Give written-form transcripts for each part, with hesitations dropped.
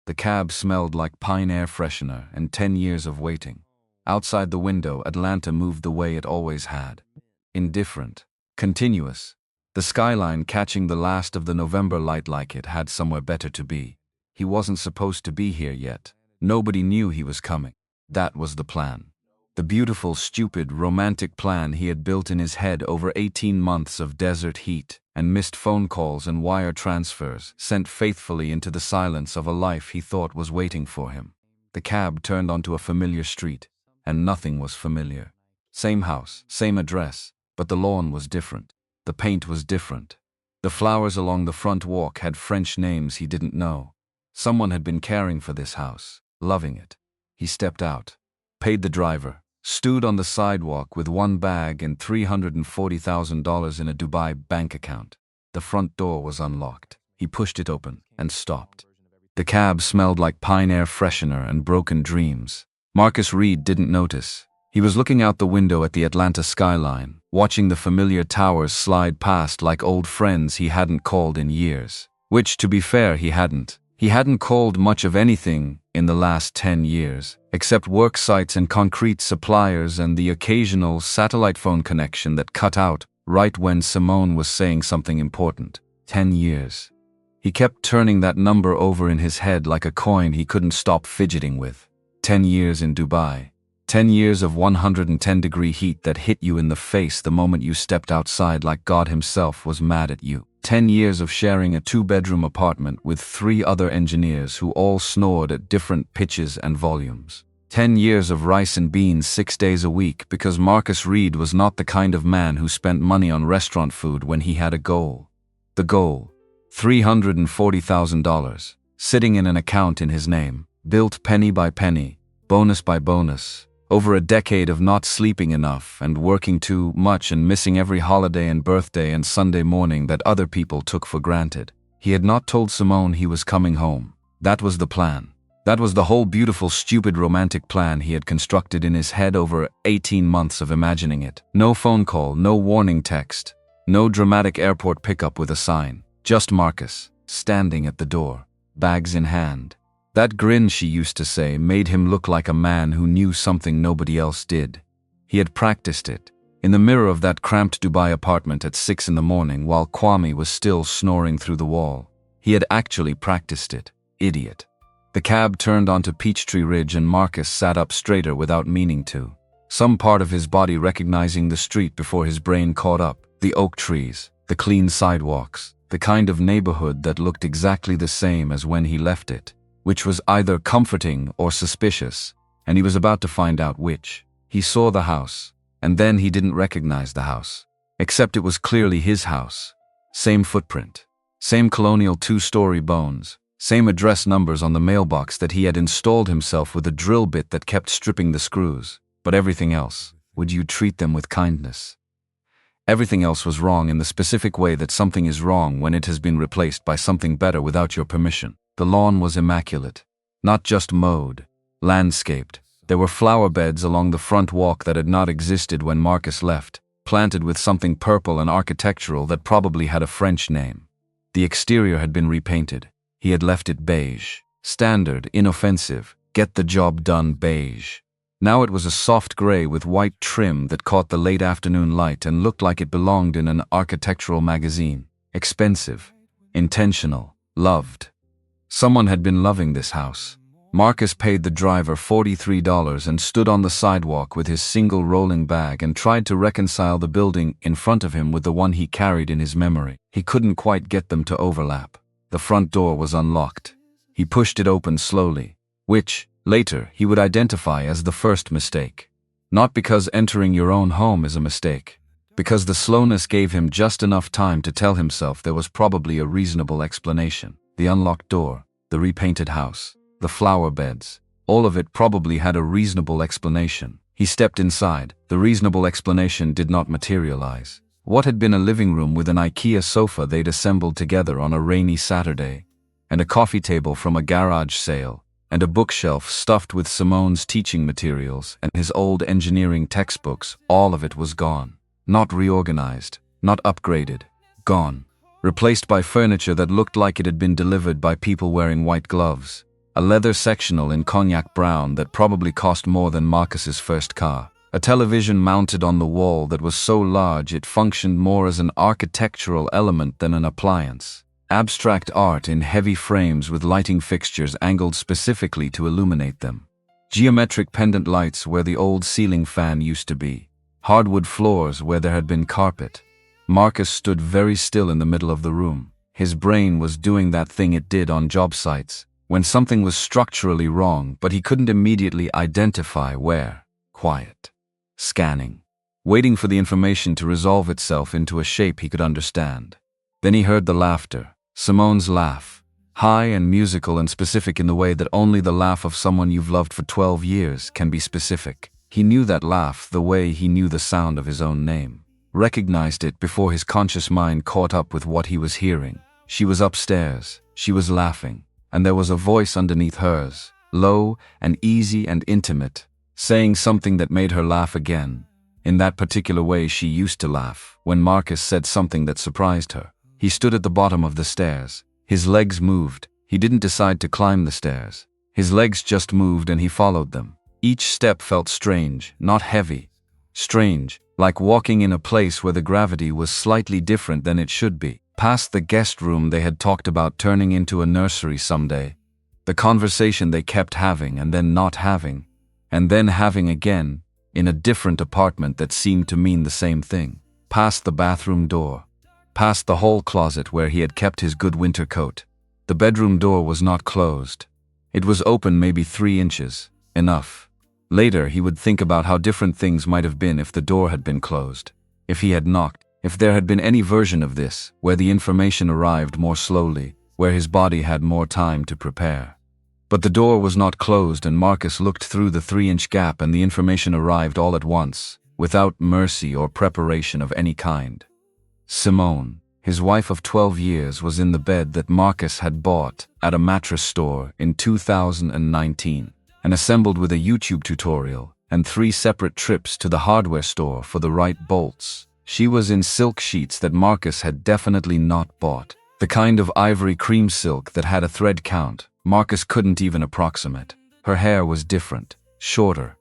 The cab smelled like pine air freshener and 10 years of waiting. Outside the window, Atlanta moved the way it always had. Indifferent. Continuous. The skyline catching the last of the November light like it had somewhere better to be. He wasn't supposed to be here yet. Nobody knew he was coming. That was the plan. The beautiful, stupid, romantic plan he had built in his head over 18 months of desert heat and missed phone calls and wire transfers, sent faithfully into the silence of a life he thought was waiting for him. The cab turned onto a familiar street, and nothing was familiar. Same house, same address, but the lawn was different. The paint was different. The flowers along the front walk had French names he didn't know. Someone had been caring for this house, loving it. He stepped out, paid the driver, stood on the sidewalk with one bag and $340,000 in a Dubai bank account. The front door was unlocked. He pushed it open and stopped. The cab smelled like pine air freshener and broken dreams. Marcus Reed didn't notice. He was looking out the window at the Atlanta skyline, watching the familiar towers slide past like old friends he hadn't called in years. Which, to be fair, he hadn't. He hadn't called much of anything in the last 10 years, except work sites and concrete suppliers and the occasional satellite phone connection that cut out right when Simone was saying something important. 10 years. He kept turning that number over in his head like a coin he couldn't stop fidgeting with. 10 years in Dubai. 10 years of 110-degree heat that hit you in the face the moment you stepped outside like God himself was mad at you. 10 years of sharing a 2-bedroom apartment with 3 other engineers who all snored at different pitches and volumes. 10 years of rice and beans 6 days a week because Marcus Reed was not the kind of man who spent money on restaurant food when he had a goal. The goal, $340,000, sitting in an account in his name, built penny by penny, bonus by bonus. Over a decade of not sleeping enough and working too much and missing every holiday and birthday and Sunday morning that other people took for granted. He had not told Simone he was coming home. That was the plan. That was the whole beautiful, stupid, romantic plan he had constructed in his head over 18 months of imagining it. No phone call, no warning text, no dramatic airport pickup with a sign. Just Marcus, standing at the door, bags in hand. That grin, she used to say, made him look like a man who knew something nobody else did. He had practiced it, in the mirror of that cramped Dubai apartment at 6 in the morning while Kwame was still snoring through the wall. He had actually practiced it. Idiot. The cab turned onto Peachtree Ridge and Marcus sat up straighter without meaning to. Some part of his body recognizing the street before his brain caught up. The oak trees, the clean sidewalks, the kind of neighborhood that looked exactly the same as when he left it. Which was either comforting or suspicious, and he was about to find out which. He saw the house, and then he didn't recognize the house. Except it was clearly his house. Same footprint. Same colonial 2-story bones. Same address numbers on the mailbox that he had installed himself with a drill bit that kept stripping the screws. But everything else, would you treat them with kindness? Everything else was wrong in the specific way that something is wrong when it has been replaced by something better without your permission. The lawn was immaculate. Not just mowed, landscaped. There were flower beds along the front walk that had not existed when Marcus left, planted with something purple and architectural that probably had a French name. The exterior had been repainted. He had left it beige. Standard, inoffensive, get the job done beige. Now it was a soft gray with white trim that caught the late afternoon light and looked like it belonged in an architectural magazine. Expensive. Intentional. Loved. Someone had been loving this house. Marcus paid the driver $43 and stood on the sidewalk with his single rolling bag and tried to reconcile the building in front of him with the one he carried in his memory. He couldn't quite get them to overlap. The front door was unlocked. He pushed it open slowly, which, later, he would identify as the first mistake. Not because entering your own home is a mistake, because the slowness gave him just enough time to tell himself there was probably a reasonable explanation. The unlocked door, the repainted house, the flower beds, all of it probably had a reasonable explanation. He stepped inside. The reasonable explanation did not materialize. What had been a living room with an IKEA sofa they'd assembled together on a rainy Saturday, and a coffee table from a garage sale, and a bookshelf stuffed with Simone's teaching materials and his old engineering textbooks, all of it was gone. Not reorganized, not upgraded, gone. Replaced by furniture that looked like it had been delivered by people wearing white gloves. A leather sectional in cognac brown that probably cost more than Marcus's first car. A television mounted on the wall that was so large it functioned more as an architectural element than an appliance. Abstract art in heavy frames with lighting fixtures angled specifically to illuminate them. Geometric pendant lights where the old ceiling fan used to be. Hardwood floors where there had been carpet. Marcus stood very still in the middle of the room. His brain was doing that thing it did on job sites, when something was structurally wrong but he couldn't immediately identify where. Quiet. Scanning. Waiting for the information to resolve itself into a shape he could understand. Then he heard the laughter. Simone's laugh. High and musical and specific in the way that only the laugh of someone you've loved for 12 years can be specific. He knew that laugh the way he knew the sound of his own name. Recognized it before his conscious mind caught up with what he was hearing. She was upstairs. She was laughing. And there was a voice underneath hers, low and easy and intimate, saying something that made her laugh again. In that particular way she used to laugh, when Marcus said something that surprised her. He stood at the bottom of the stairs. His legs moved. He didn't decide to climb the stairs. His legs just moved and he followed them. Each step felt strange, not heavy. Strange, like walking in a place where the gravity was slightly different than it should be. Past the guest room they had talked about turning into a nursery someday. The conversation they kept having and then not having. And then having again, in a different apartment that seemed to mean the same thing. Past the bathroom door. Past the hall closet where he had kept his good winter coat. The bedroom door was not closed. It was open maybe 3 inches. Enough. Later he would think about how different things might have been if the door had been closed. If he had knocked. If there had been any version of this, where the information arrived more slowly, where his body had more time to prepare. But the door was not closed and Marcus looked through the 3-inch gap and the information arrived all at once, without mercy or preparation of any kind. Simone, his wife of 12 years, was in the bed that Marcus had bought at a mattress store in 2019, and assembled with a YouTube tutorial and 3 separate trips to the hardware store for the right bolts. She was in silk sheets that Marcus had definitely not bought. The kind of ivory cream silk that had a thread count Marcus couldn't even approximate. Her hair was different, shorter,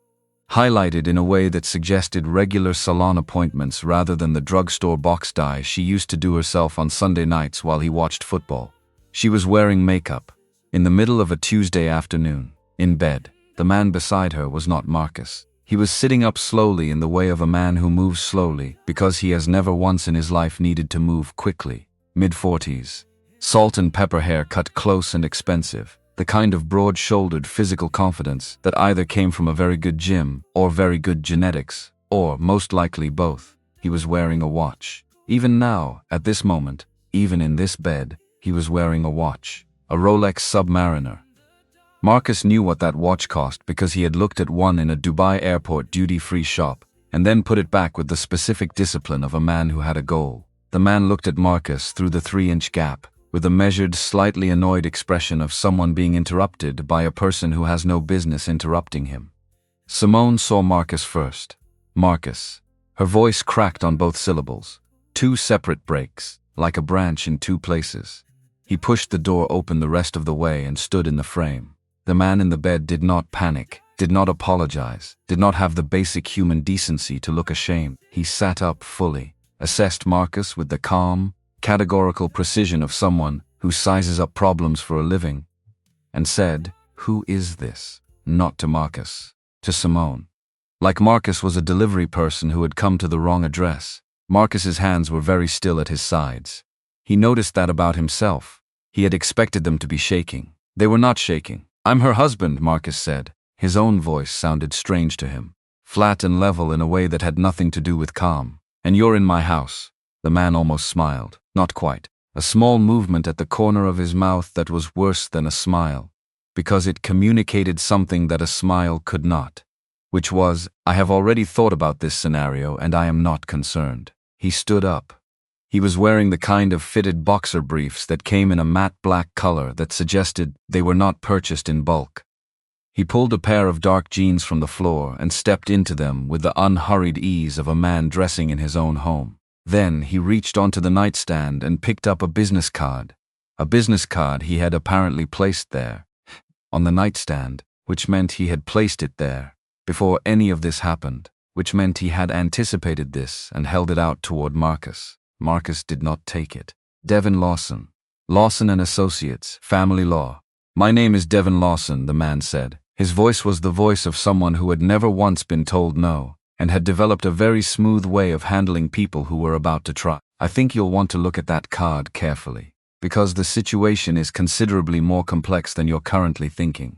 highlighted in a way that suggested regular salon appointments rather than the drugstore box dye she used to do herself on Sunday nights while he watched football. She was wearing makeup. In the middle of a Tuesday afternoon, in bed, the man beside her was not Marcus. He was sitting up slowly in the way of a man who moves slowly because he has never once in his life needed to move quickly. Mid-40s. Salt and pepper hair cut close and expensive. The kind of broad-shouldered physical confidence that either came from a very good gym or very good genetics, or most likely both. He was wearing a watch. Even now, at this moment, even in this bed, he was wearing a watch. A Rolex Submariner. Marcus knew what that watch cost because he had looked at one in a Dubai airport duty-free shop, and then put it back with the specific discipline of a man who had a goal. The man looked at Marcus through the 3-inch gap, with a measured, slightly annoyed expression of someone being interrupted by a person who has no business interrupting him. Simone saw Marcus first. Marcus. Her voice cracked on both syllables. 2 separate breaks, like a branch in 2 places. He pushed the door open the rest of the way and stood in the frame. The man in the bed did not panic, did not apologize, did not have the basic human decency to look ashamed. He sat up fully, assessed Marcus with the calm, categorical precision of someone who sizes up problems for a living, and said, "Who is this?" Not to Marcus, to Simone. Like Marcus was a delivery person who had come to the wrong address. Marcus's hands were very still at his sides. He noticed that about himself. He had expected them to be shaking. They were not shaking. "I'm her husband," Marcus said. His own voice sounded strange to him, flat and level in a way that had nothing to do with calm. "And you're in my house." The man almost smiled. Not quite. A small movement at the corner of his mouth that was worse than a smile, because it communicated something that a smile could not, which was, "I have already thought about this scenario and I am not concerned." He stood up. He was wearing the kind of fitted boxer briefs that came in a matte black color that suggested they were not purchased in bulk. He pulled a pair of dark jeans from the floor and stepped into them with the unhurried ease of a man dressing in his own home. Then he reached onto the nightstand and picked up a business card he had apparently placed there. on the nightstand, which meant he had placed it there before any of this happened, which meant he had anticipated this and held it out toward Marcus. Marcus did not take it. Devin Lawson. Lawson and Associates, Family Law. "My name is Devin Lawson," the man said. His voice was the voice of someone who had never once been told no, and had developed a very smooth way of handling people who were about to try. "I think you'll want to look at that card carefully, because the situation is considerably more complex than you're currently thinking."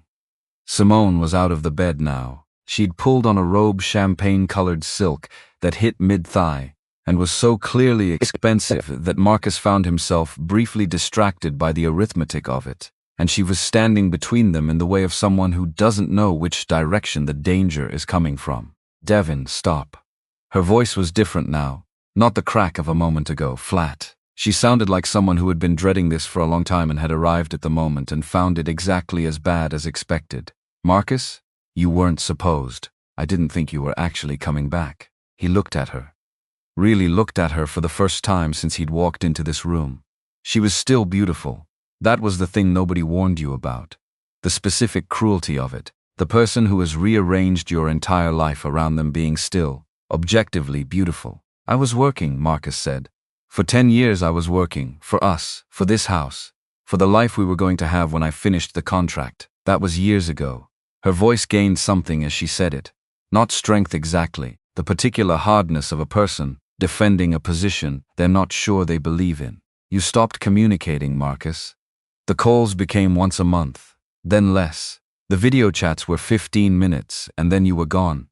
Simone was out of the bed now. She'd pulled on a robe champagne-colored silk that hit mid-thigh, and was so clearly expensive that Marcus found himself briefly distracted by the arithmetic of it, and she was standing between them in the way of someone who doesn't know which direction the danger is coming from. "Devin, stop." Her voice was different now, not the crack of a moment ago, flat. She sounded like someone who had been dreading this for a long time and had arrived at the moment and found it exactly as bad as expected. "Marcus, you weren't supposed. I didn't think you were actually coming back." He looked at her. Really looked at her for the first time since he'd walked into this room. She was still beautiful. That was the thing nobody warned you about. The specific cruelty of it. The person who has rearranged your entire life around them being still, objectively beautiful. "I was working," Marcus said. "For 10 years I was working, for us, for this house, for the life we were going to have when I finished the contract. That was years ago." Her voice gained something as she said it. Not strength exactly, the particular hardness of a person defending a position they're not sure they believe in. "You stopped communicating, Marcus. The calls became once a month, then less. The video chats were 15 minutes, and then you were gone.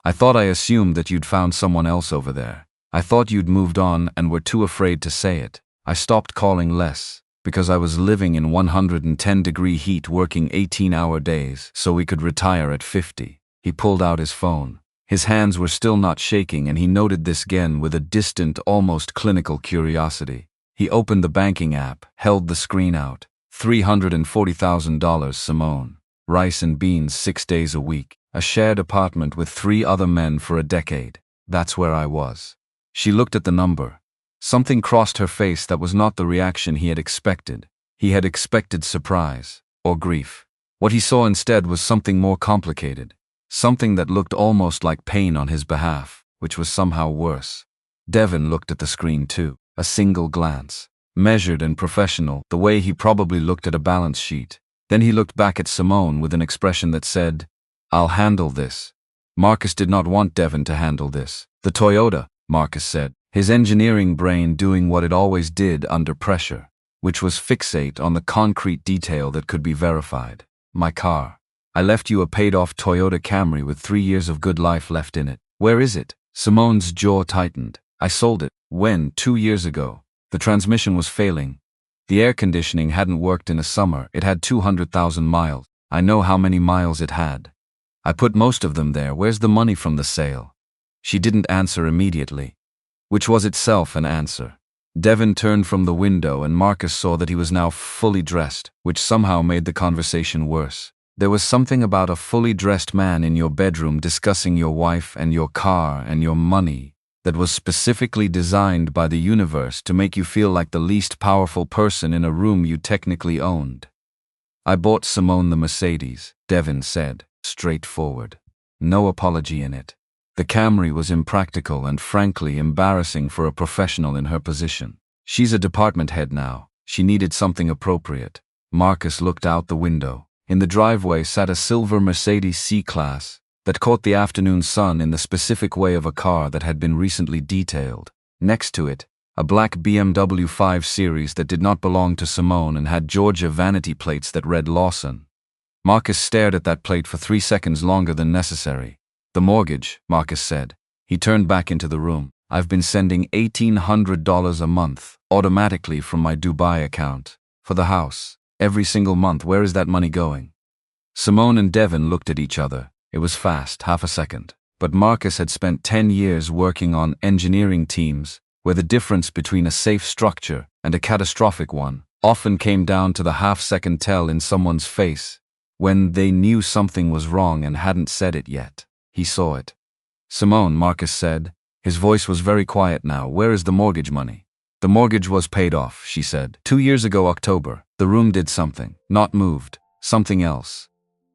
I thought I assumed that you'd found someone else over there. I thought you'd moved on and were too afraid to say it. I stopped calling less, because I was living in 110-degree heat working 18-hour days so we could retire at 50. He pulled out his phone. His hands were still not shaking, and he noted this again with a distant, almost clinical curiosity. He opened the banking app, held the screen out. $340,000, Simone. Rice and beans 6 days a week. A shared apartment with 3 other men for a decade. That's where I was. She looked at the number. Something crossed her face that was not the reaction he had expected. He had expected surprise, or grief. What he saw instead was something more complicated. Something that looked almost like pain on his behalf, which was somehow worse. Devin looked at the screen too. A single glance. Measured and professional, the way he probably looked at a balance sheet. Then he looked back at Simone with an expression that said, "I'll handle this." Marcus did not want Devin to handle this. "The Toyota," Marcus said, his engineering brain doing what it always did under pressure, which was fixate on the concrete detail that could be verified. "My car. I left you a paid-off Toyota Camry with 3 years of good life left in it. Where is it?" Simone's jaw tightened. "I sold it." "When? 2 years ago. The transmission was failing. The air conditioning hadn't worked in a summer. It had 200,000 miles. I know how many miles it had. I put most of them there. Where's the money from the sale?" She didn't answer immediately, which was itself an answer. Devin turned from the window and Marcus saw that he was now fully dressed, which somehow made the conversation worse. There was something about a fully dressed man in your bedroom discussing your wife and your car and your money that was specifically designed by the universe to make you feel like the least powerful person in a room you technically owned. "I bought Simone the Mercedes," Devin said, straightforward. No apology in it. The Camry was impractical and frankly embarrassing for a professional in her position. She's a department head now. She needed something appropriate. Marcus looked out the window. In the driveway sat a silver Mercedes C-Class that caught the afternoon sun in the specific way of a car that had been recently detailed. Next to it, a black BMW 5 Series that did not belong to Simone and had Georgia vanity plates that read Lawson. Marcus stared at that plate for 3 seconds longer than necessary. "The mortgage," Marcus said. He turned back into the room. "I've been sending $1,800 a month, automatically from my Dubai account. For the house. Every single month. Where is that money going?" Simone and Devin looked at each other. It was fast, half a second. But Marcus had spent 10 years working on engineering teams, where the difference between a safe structure and a catastrophic one often came down to the half-second tell in someone's face when they knew something was wrong and hadn't said it yet. He saw it. "Simone," Marcus said. His voice was very quiet now. "Where is the mortgage money?" "The mortgage was paid off," she said. 2 years ago, October. The room did something. Not moved. Something else.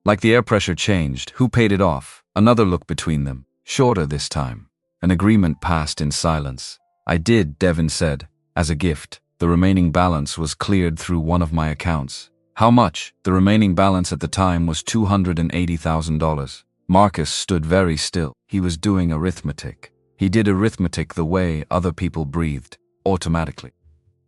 Like the air pressure changed, who paid it off? Another look between them, shorter this time. An agreement passed in silence. I did, Devin said. As a gift, the remaining balance was cleared through one of my accounts. How much? The remaining balance at the time was $280,000. Marcus stood very still. He was doing arithmetic. He did arithmetic the way other people breathed, automatically.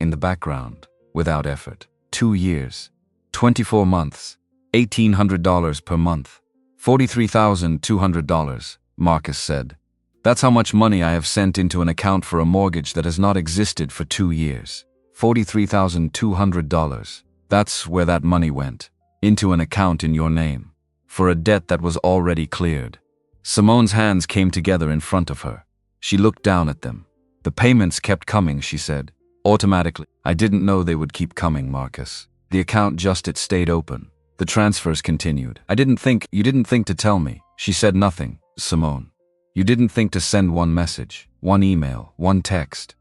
In the background, without effort. 2 years. 24 months. $1,800 per month. $43,200, Marcus said. That's how much money I have sent into an account for a mortgage that has not existed for 2 years. $43,200. That's where that money went. Into an account in your name. For a debt that was already cleared. Simone's hands came together in front of her. She looked down at them. The payments kept coming, she said. Automatically. I didn't know they would keep coming, Marcus. The account it stayed open. The transfers continued. You didn't think to tell me. She said nothing, Simone. You didn't think to send one message, one email, one text.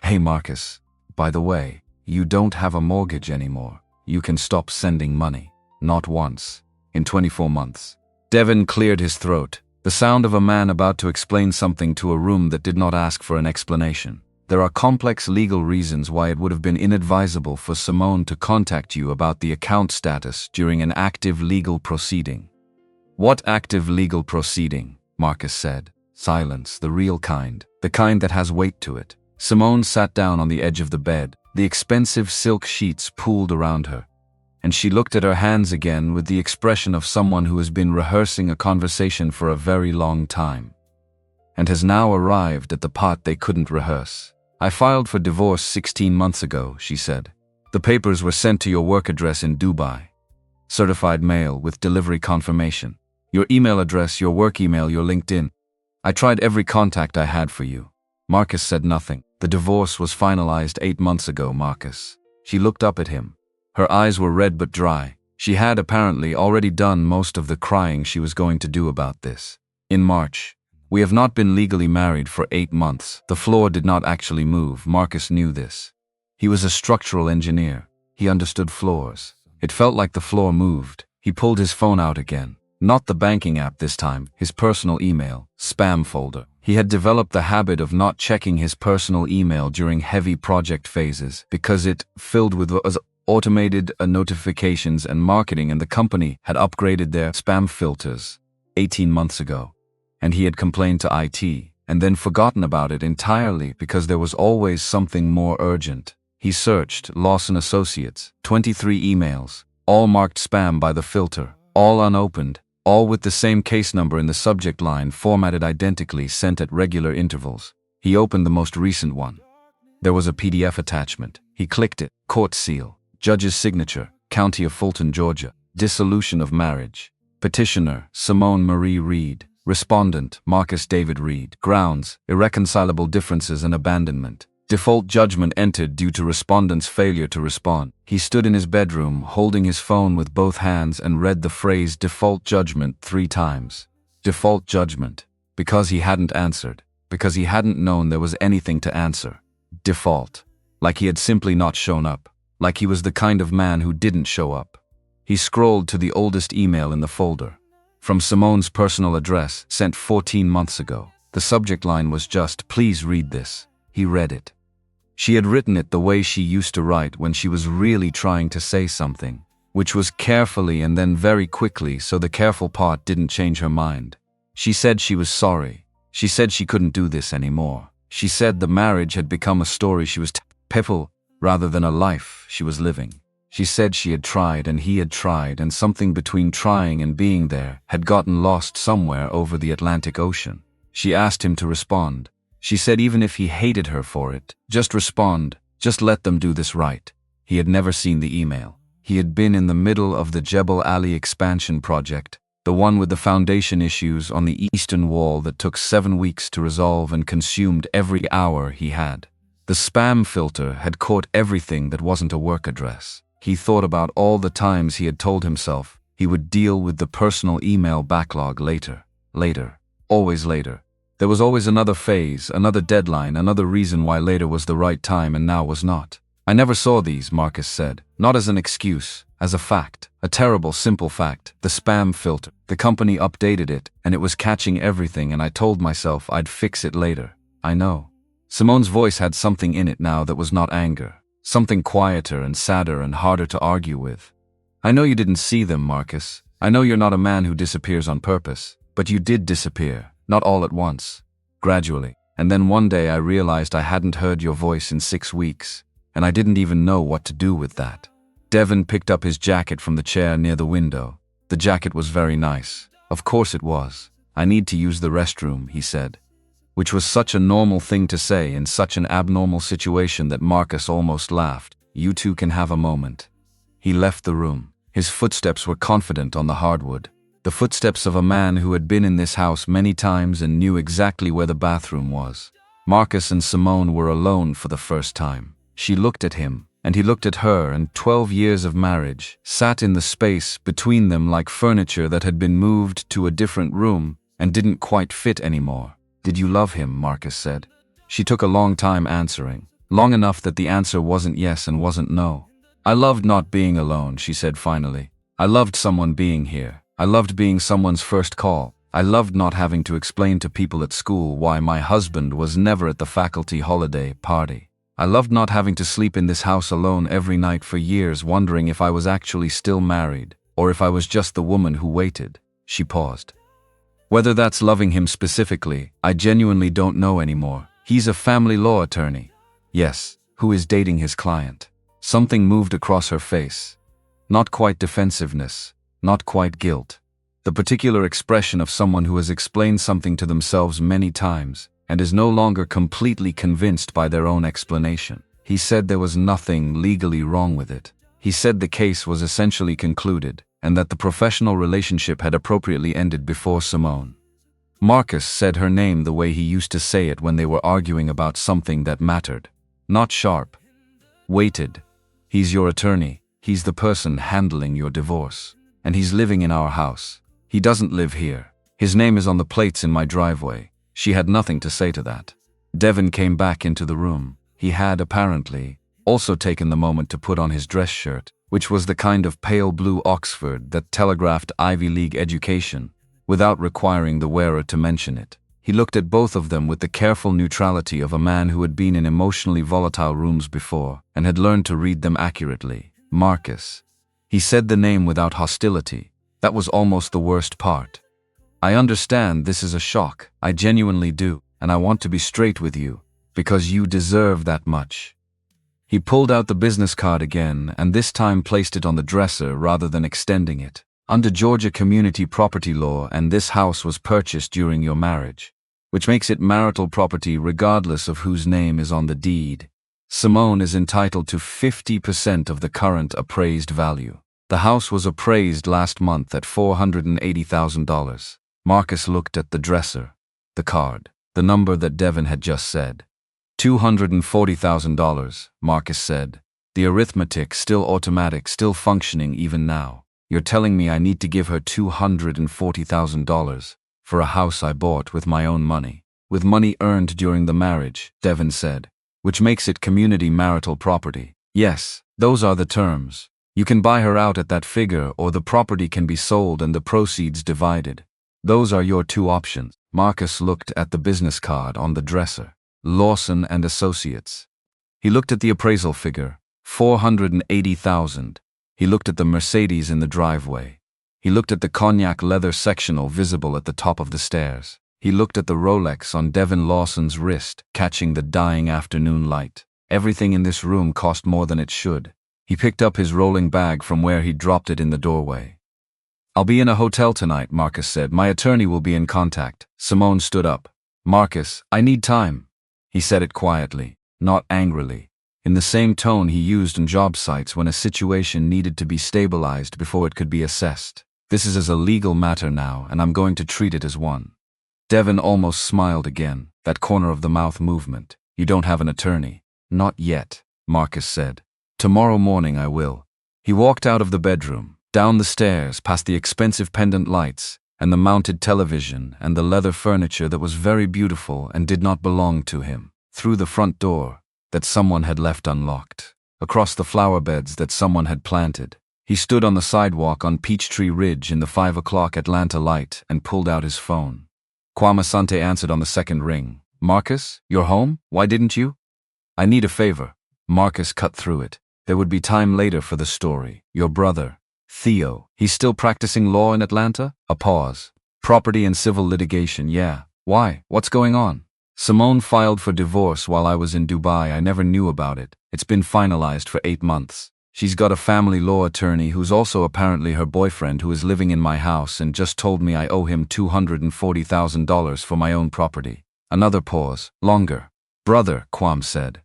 Hey Marcus, by the way, you don't have a mortgage anymore. You can stop sending money. Not once. In 24 months. Devin cleared his throat, the sound of a man about to explain something to a room that did not ask for an explanation. There are complex legal reasons why it would have been inadvisable for Simone to contact you about the account status during an active legal proceeding. What active legal proceeding? Marcus said. Silence, the real kind, the kind that has weight to it. Simone sat down on the edge of the bed, the expensive silk sheets pooled around her, and she looked at her hands again with the expression of someone who has been rehearsing a conversation for a very long time, and has now arrived at the part they couldn't rehearse. I filed for divorce 16 months ago, she said. The papers were sent to your work address in Dubai. Certified mail with delivery confirmation. Your email address, your work email, your LinkedIn. I tried every contact I had for you. Marcus said nothing. The divorce was finalized 8 months ago, Marcus. She looked up at him. Her eyes were red but dry. She had apparently already done most of the crying she was going to do about this. In March. We have not been legally married for 8 months. The floor did not actually move. Marcus knew this. He was a structural engineer. He understood floors. It felt like the floor moved. He pulled his phone out again. Not the banking app this time, his personal email, spam folder. He had developed the habit of not checking his personal email during heavy project phases because it filled with automated notifications and marketing, and the company had upgraded their spam filters 18 months ago. And he had complained to IT, and then forgotten about it entirely because there was always something more urgent. He searched Lawson Associates, 23 emails, all marked spam by the filter, all unopened, all with the same case number in the subject line, formatted identically, sent at regular intervals. He opened the most recent one. There was a PDF attachment. He clicked it. Court seal. Judge's signature. County of Fulton, Georgia. Dissolution of marriage. Petitioner, Simone Marie Reed. Respondent, Marcus David Reed. Grounds, irreconcilable differences and abandonment. Default judgment entered due to respondent's failure to respond. He stood in his bedroom, holding his phone with both hands, and read the phrase default judgment 3 times. Default judgment. Because he hadn't answered. Because he hadn't known there was anything to answer. Default. Like he had simply not shown up. Like he was the kind of man who didn't show up. He scrolled to the oldest email in the folder. From Simone's personal address, sent 14 months ago. The subject line was just, "Please read this." He read it. She had written it the way she used to write when she was really trying to say something, which was carefully and then very quickly, so the careful part didn't change her mind. She said she was sorry. She said she couldn't do this anymore. She said the marriage had become a story she was people rather than a life she was living. She said she had tried and he had tried, and something between trying and being there had gotten lost somewhere over the Atlantic Ocean. She asked him to respond. She said even if he hated her for it, just respond, just let them do this right. He had never seen the email. He had been in the middle of the Jebel Ali expansion project, the one with the foundation issues on the eastern wall that took 7 weeks to resolve and consumed every hour he had. The spam filter had caught everything that wasn't a work address. He thought about all the times he had told himself he would deal with the personal email backlog later, always later. There was always another phase, another deadline, another reason why later was the right time and now was not. I never saw these, Marcus said, not as an excuse, as a fact, a terrible, simple fact, the spam filter. The company updated it, and it was catching everything, and I told myself I'd fix it later. I know. Simone's voice had something in it now that was not anger. Something quieter and sadder and harder to argue with. I know you didn't see them, Marcus. I know you're not a man who disappears on purpose. But you did disappear, not all at once. Gradually. And then one day I realized I hadn't heard your voice in 6 weeks, and I didn't even know what to do with that. Devon picked up his jacket from the chair near the window. The jacket was very nice. Of course it was. I need to use the restroom, he said. Which was such a normal thing to say in such an abnormal situation that Marcus almost laughed. You two can have a moment. He left the room. His footsteps were confident on the hardwood. The footsteps of a man who had been in this house many times and knew exactly where the bathroom was. Marcus and Simone were alone for the first time. She looked at him, and he looked at her, and 12 years of marriage sat in the space between them like furniture that had been moved to a different room and didn't quite fit anymore. Did you love him? Marcus said. She took a long time answering, long enough that the answer wasn't yes and wasn't no. I loved not being alone, she said finally. I loved someone being here. I loved being someone's first call. I loved not having to explain to people at school why my husband was never at the faculty holiday party. I loved not having to sleep in this house alone every night for years, wondering if I was actually still married, or if I was just the woman who waited. She paused. Whether that's loving him specifically, I genuinely don't know anymore. He's a family law attorney. Yes, who is dating his client. Something moved across her face. Not quite defensiveness. Not quite guilt. The particular expression of someone who has explained something to themselves many times and is no longer completely convinced by their own explanation. He said there was nothing legally wrong with it. He said the case was essentially concluded and that the professional relationship had appropriately ended before Simone. Marcus said her name the way he used to say it when they were arguing about something that mattered. Not sharp. Weighted. He's your attorney. He's the person handling your divorce. And he's living in our house. He doesn't live here. His name is on the plates in my driveway. She had nothing to say to that. Devon came back into the room. He had, apparently, also taken the moment to put on his dress shirt, which was the kind of pale blue Oxford that telegraphed Ivy League education, without requiring the wearer to mention it. He looked at both of them with the careful neutrality of a man who had been in emotionally volatile rooms before and had learned to read them accurately. Marcus. He said the name without hostility. That was almost the worst part. I understand this is a shock. I genuinely do, and I want to be straight with you, because you deserve that much. He pulled out the business card again, and this time placed it on the dresser rather than extending it. Under Georgia community property law, and this house was purchased during your marriage, which makes it marital property regardless of whose name is on the deed. Simone is entitled to 50% of the current appraised value. The house was appraised last month at $480,000. Marcus looked at the dresser, the card, the number that Devon had just said. $240,000, Marcus said. The arithmetic still automatic, still functioning even now. You're telling me I need to give her $240,000 for a house I bought with my own money, with money earned during the marriage, Devon said, which makes it community marital property. Yes, those are the terms. You can buy her out at that figure, or the property can be sold and the proceeds divided. Those are your two options. Marcus looked at the business card on the dresser. Lawson and Associates. He looked at the appraisal figure, $480,000. He looked at the Mercedes in the driveway. He looked at the cognac leather sectional visible at the top of the stairs. He looked at the Rolex on Devon Lawson's wrist, catching the dying afternoon light. Everything in this room cost more than it should. He picked up his rolling bag from where he'd dropped it in the doorway. I'll be in a hotel tonight, Marcus said. My attorney will be in contact. Simone stood up. Marcus, I need time. He said it quietly, not angrily, in the same tone he used on job sites when a situation needed to be stabilized before it could be assessed. This is a legal matter now, and I'm going to treat it as one. Devon almost smiled again, that corner of the mouth movement. You don't have an attorney. Not yet, Marcus said. Tomorrow morning I will. He walked out of the bedroom, down the stairs, past the expensive pendant lights, and the mounted television, and the leather furniture that was very beautiful and did not belong to him, through the front door that someone had left unlocked, across the flower beds that someone had planted. He stood on the sidewalk on Peachtree Ridge in the 5 o'clock Atlanta light and pulled out his phone. Kwame Sante answered on the second ring. Marcus, you're home? Why didn't you? I need a favor. Marcus cut through it. There would be time later for the story. Your brother, Theo, he's still practicing law in Atlanta? A pause. Property and civil litigation, yeah. Why? What's going on? Simone filed for divorce while I was in Dubai. I never knew about it. It's been finalized for 8 months. She's got a family law attorney who's also apparently her boyfriend who is living in my house and just told me I owe him $240,000 for my own property. Another pause. Longer. Brother, Kwame said.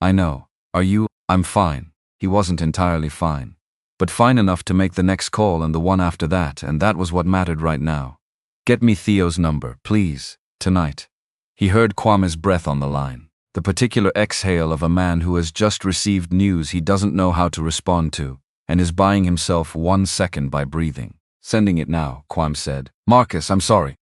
I know. Are you? I'm fine. He wasn't entirely fine. But fine enough to make the next call and the one after that, and that was what mattered right now. Get me Theo's number, please, tonight. He heard Kwame's breath on the line, the particular exhale of a man who has just received news he doesn't know how to respond to, and is buying himself 1 second by breathing. Sending it now, Kwame said. Marcus, I'm sorry.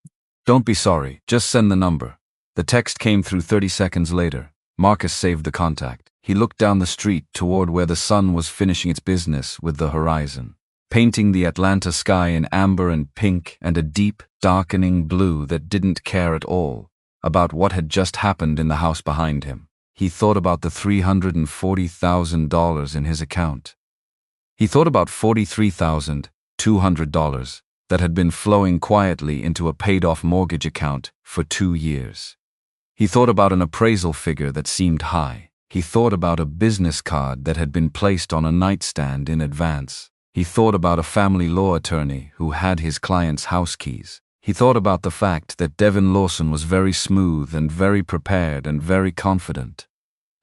Don't be sorry, just send the number. The text came through 30 seconds later. Marcus saved the contact. He looked down the street toward where the sun was finishing its business with the horizon, painting the Atlanta sky in amber and pink and a deep, darkening blue that didn't care at all about what had just happened in the house behind him. He thought about the $340,000 in his account. He thought about $43,200 that had been flowing quietly into a paid-off mortgage account for 2 years. He thought about an appraisal figure that seemed high. He thought about a business card that had been placed on a nightstand in advance. He thought about a family law attorney who had his client's house keys. He thought about the fact that Devin Lawson was very smooth and very prepared and very confident.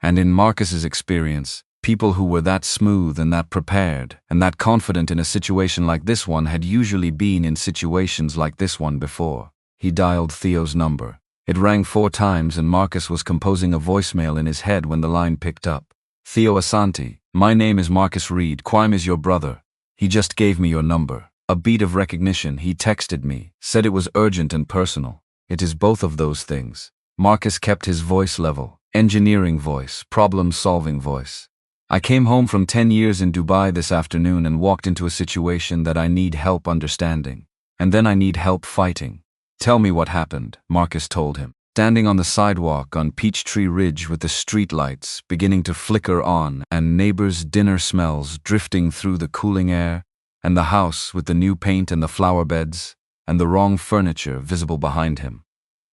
And in Marcus's experience, people who were that smooth and that prepared and that confident in a situation like this one had usually been in situations like this one before. He dialed Theo's number. It rang 4 times and Marcus was composing a voicemail in his head when the line picked up. Theo Asante, my name is Marcus Reed. Kwame is your brother. He just gave me your number. A beat of recognition. He texted me, said it was urgent and personal. It is both of those things. Marcus kept his voice level. Engineering voice, problem-solving voice. I came home from 10 years in Dubai this afternoon and walked into a situation that I need help understanding. And then I need help fighting. Tell me what happened, Marcus told him. Standing on the sidewalk on Peachtree Ridge with the streetlights beginning to flicker on and neighbors' dinner smells drifting through the cooling air, and the house with the new paint and the flower beds, and the wrong furniture visible behind him.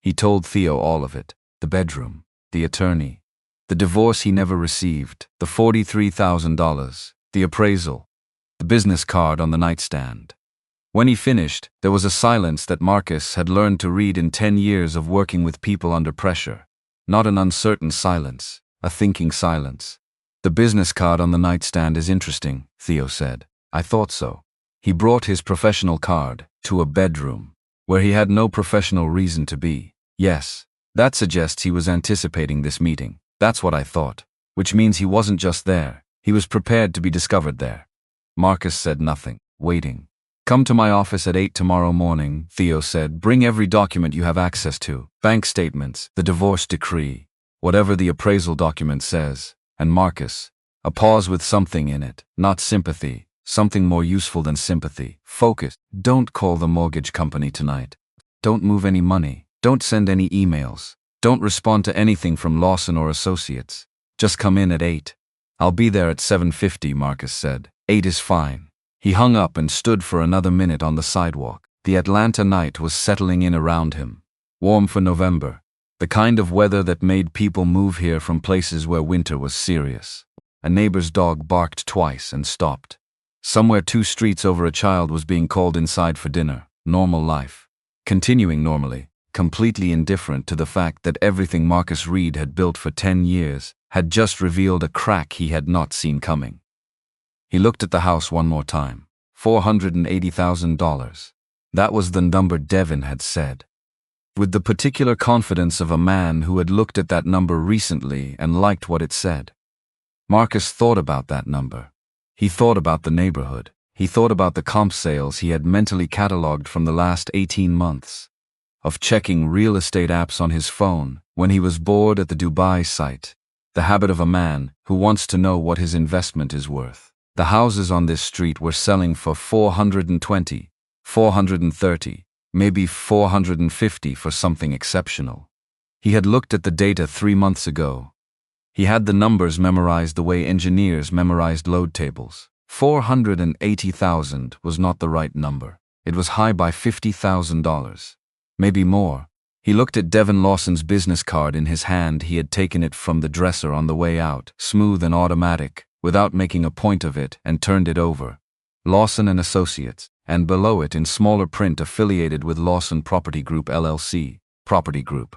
He told Theo all of it. The bedroom, the attorney, the divorce he never received, the $43,000, the appraisal, the business card on the nightstand. When he finished, there was a silence that Marcus had learned to read in 10 years of working with people under pressure. Not an uncertain silence, a thinking silence. The business card on the nightstand is interesting, Theo said. I thought so. He brought his professional card to a bedroom where he had no professional reason to be. Yes, that suggests he was anticipating this meeting. That's what I thought. Which means he wasn't just there. He was prepared to be discovered there. Marcus said nothing, waiting. Come to my office at 8 tomorrow morning, Theo said. Bring every document you have access to. Bank statements, the divorce decree, whatever the appraisal document says. And Marcus, a pause with something in it, not sympathy, something more useful than sympathy. Focus. Don't call the mortgage company tonight. Don't move any money. Don't send any emails. Don't respond to anything from Lawson or Associates. Just come in at 8. I'll be there at 7:50, Marcus said. 8 is fine. He hung up and stood for another minute on the sidewalk. The Atlanta night was settling in around him. Warm for November. The kind of weather that made people move here from places where winter was serious. A neighbor's dog barked twice and stopped. Somewhere 2 streets over a child was being called inside for dinner. Normal life. Continuing normally, completely indifferent to the fact that everything Marcus Reed had built for 10 years had just revealed a crack he had not seen coming. He looked at the house one more time. $480,000. That was the number Devin had said. With the particular confidence of a man who had looked at that number recently and liked what it said. Marcus thought about that number. He thought about the neighborhood. He thought about the comp sales he had mentally cataloged from the last 18 months. Of checking real estate apps on his phone when he was bored at the Dubai site. The habit of a man who wants to know what his investment is worth. The houses on this street were selling for 420, 430, maybe 450 for something exceptional. He had looked at the data 3 months ago. He had the numbers memorized the way engineers memorized load tables. 480,000 was not the right number. It was high by $50,000. Maybe more. He looked at Devin Lawson's business card in his hand. He had taken it from the dresser on the way out, smooth and automatic, without making a point of it, and turned it over. Lawson and Associates, and below it in smaller print, affiliated with Lawson Property Group LLC, Property Group.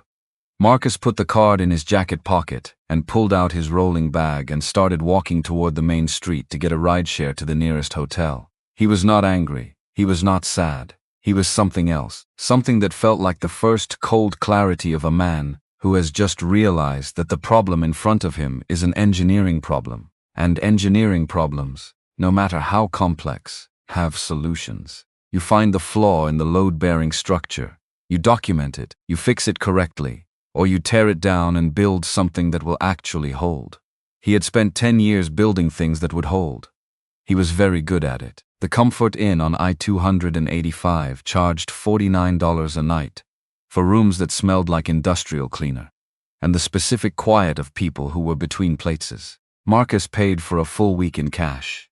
Marcus put the card in his jacket pocket and pulled out his rolling bag and started walking toward the main street to get a rideshare to the nearest hotel. He was not angry. He was not sad. He was something else, something that felt like the first cold clarity of a man who has just realized that the problem in front of him is an engineering problem, and engineering problems, no matter how complex, have solutions. You find the flaw in the load-bearing structure, you document it, you fix it correctly, or you tear it down and build something that will actually hold. He had spent 10 years building things that would hold. He was very good at it. The Comfort Inn on I-285 charged $49 a night for rooms that smelled like industrial cleaner, and the specific quiet of people who were between places. Marcus paid for a full week in cash.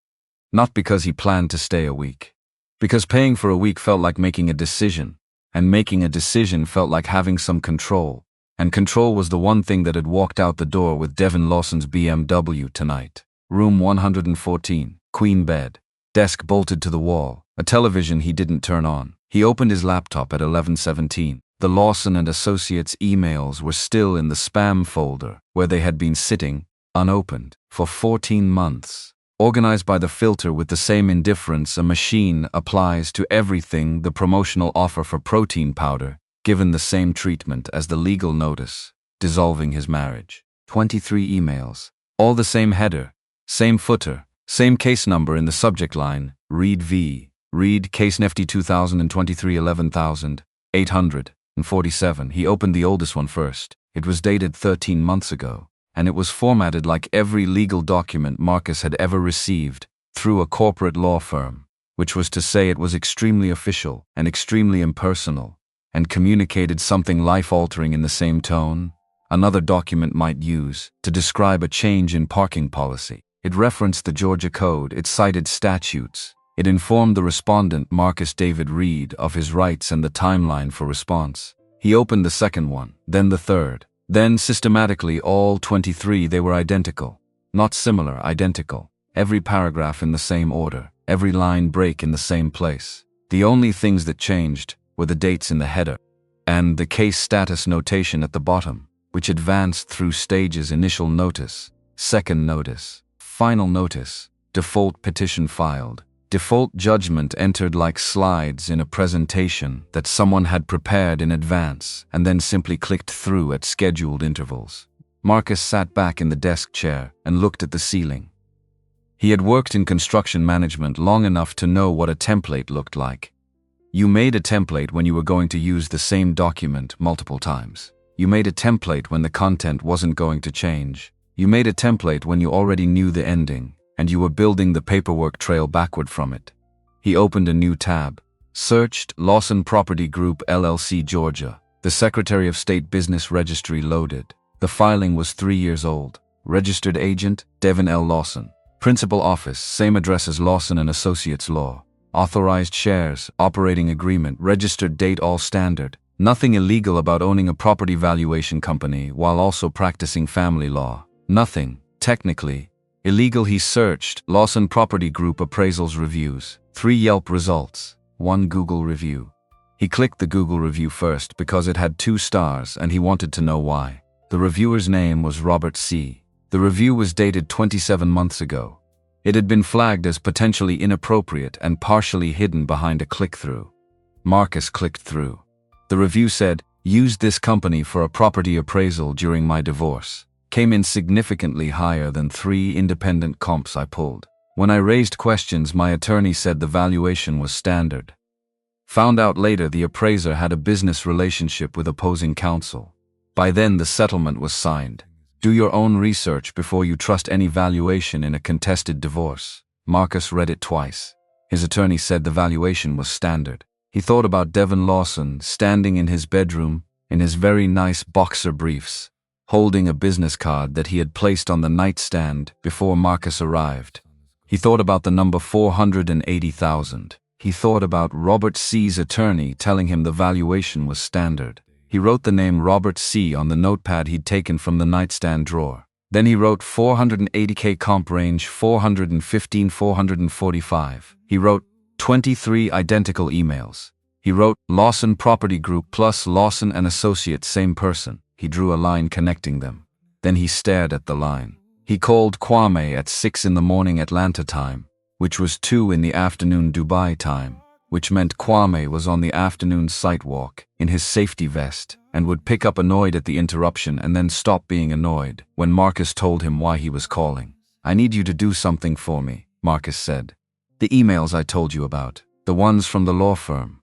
Not because he planned to stay a week. Because paying for a week felt like making a decision, and making a decision felt like having some control. And control was the one thing that had walked out the door with Devin Lawson's BMW tonight. Room 114, queen bed, desk bolted to the wall, a television he didn't turn on. He opened his laptop at 11:17. The Lawson and Associates emails were still in the spam folder, where they had been sitting, unopened, for 14 months. Organized by the filter with the same indifference a machine applies to everything, the promotional offer for protein powder, given the same treatment as the legal notice, dissolving his marriage. 23 emails, all the same header, same footer, same case number in the subject line, read V, read case nifty 2023 11,847. He opened the oldest one first. It was dated 13 months ago, and it was formatted like every legal document Marcus had ever received through a corporate law firm, which was to say it was extremely official and extremely impersonal, and communicated something life-altering in the same tone another document might use to describe a change in parking policy. It referenced the Georgia Code, it cited statutes, it informed the respondent, Marcus David Reed, of his rights and the timeline for response. He opened the second one, then the third. Then, systematically, all 23, they were identical. Not similar, identical. Every paragraph in the same order, every line break in the same place. The only things that changed were the dates in the header, and the case status notation at the bottom, which advanced through stages: initial notice, second notice, final notice, default petition filed, default judgment entered like slides in a presentation that someone had prepared in advance and then simply clicked through at scheduled intervals. Marcus sat back in the desk chair and looked at the ceiling. He had worked in construction management long enough to know what a template looked like. You made a template when you were going to use the same document multiple times. You made a template when the content wasn't going to change. You made a template when you already knew the ending, and you were building the paperwork trail backward from it. He opened a new tab, searched Lawson Property Group LLC Georgia. The Secretary of State Business Registry loaded. The filing was 3 years old. Registered agent, Devin L. Lawson. Principal office, same address as Lawson and Associates Law. Authorized shares, operating agreement, registered date, all standard. Nothing illegal about owning a property valuation company while also practicing family law. Nothing, technically, illegal. He searched Lawson Property Group appraisals reviews. 3 Yelp results, 1 Google review. He clicked the Google review first because it had 2 stars and he wanted to know why. The reviewer's name was Robert C. The review was dated 27 months ago. It had been flagged as potentially inappropriate and partially hidden behind a click-through. Marcus clicked through. The review said, "Used this company for a property appraisal during my divorce. Came in significantly higher than 3 independent comps I pulled. When I raised questions, my attorney said the valuation was standard. Found out later the appraiser had a business relationship with opposing counsel. By then the settlement was signed. Do your own research before you trust any valuation in a contested divorce." Marcus read it twice. His attorney said the valuation was standard. He thought about Devin Lawson standing in his bedroom in his very nice boxer briefs, holding a business card that he had placed on the nightstand before Marcus arrived. He thought about the number 480,000. He thought about Robert C.'s attorney telling him the valuation was standard. He wrote the name Robert C. on the notepad he'd taken from the nightstand drawer. Then he wrote 480K comp range 415-445. He wrote 23 identical emails. He wrote Lawson Property Group plus Lawson and Associates, same person. He drew a line connecting them. Then he stared at the line. He called Kwame at 6 in the morning Atlanta time, which was 2 in the afternoon Dubai time, which meant Kwame was on the afternoon sidewalk in his safety vest and would pick up annoyed at the interruption and then stop being annoyed when Marcus told him why he was calling. "I need you to do something for me," Marcus said. "The emails I told you about, the ones from the law firm.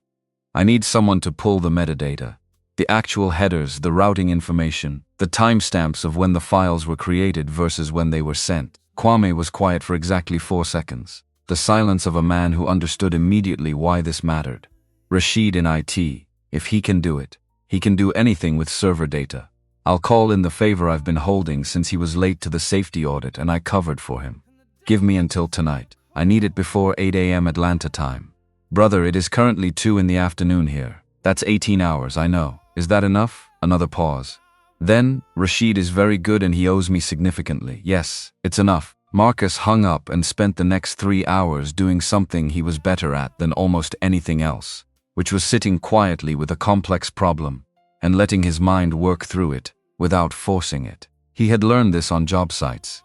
I need someone to pull the metadata, the actual headers, the routing information, the timestamps of when the files were created versus when they were sent." Kwame was quiet for exactly 4 seconds, the silence of a man who understood immediately why this mattered. "Rashid in IT, if he can do it, he can do anything with server data. I'll call in the favor I've been holding since he was late to the safety audit and I covered for him. Give me until tonight. I need it before 8 a.m. Atlanta time. Brother, it is currently 2 in the afternoon here. That's 18 hours, I know. Is that enough?" Another pause. "Then, Rashid is very good and he owes me significantly. Yes, it's enough." Marcus hung up and spent the next 3 hours doing something he was better at than almost anything else, which was sitting quietly with a complex problem and letting his mind work through it without forcing it. He had learned this on job sites.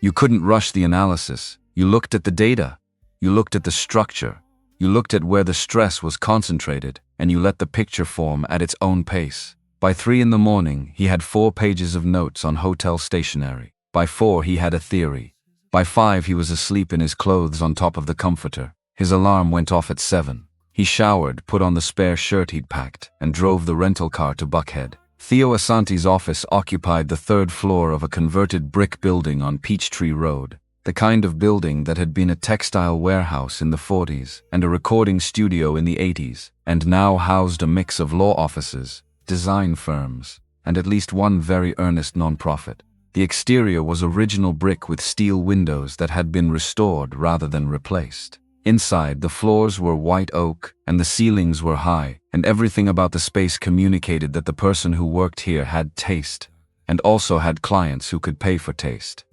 You couldn't rush the analysis. You looked at the data. You looked at the structure. You looked at where the stress was concentrated, and you let the picture form at its own pace. By 3 in the morning, he had 4 pages of notes on hotel stationery. By 4, he had a theory. By 5, he was asleep in his clothes on top of the comforter. His alarm went off at 7. He showered, put on the spare shirt he'd packed, and drove the rental car to Buckhead. Theo Asante's office occupied the 3rd floor of a converted brick building on Peachtree Road, the kind of building that had been a textile warehouse in the 40s and a recording studio in the 80s, and now housed a mix of law offices, design firms, and at least one very earnest nonprofit. The exterior was original brick with steel windows that had been restored rather than replaced. Inside, the floors were white oak and the ceilings were high, and everything about the space communicated that the person who worked here had taste, and also had clients who could pay for taste.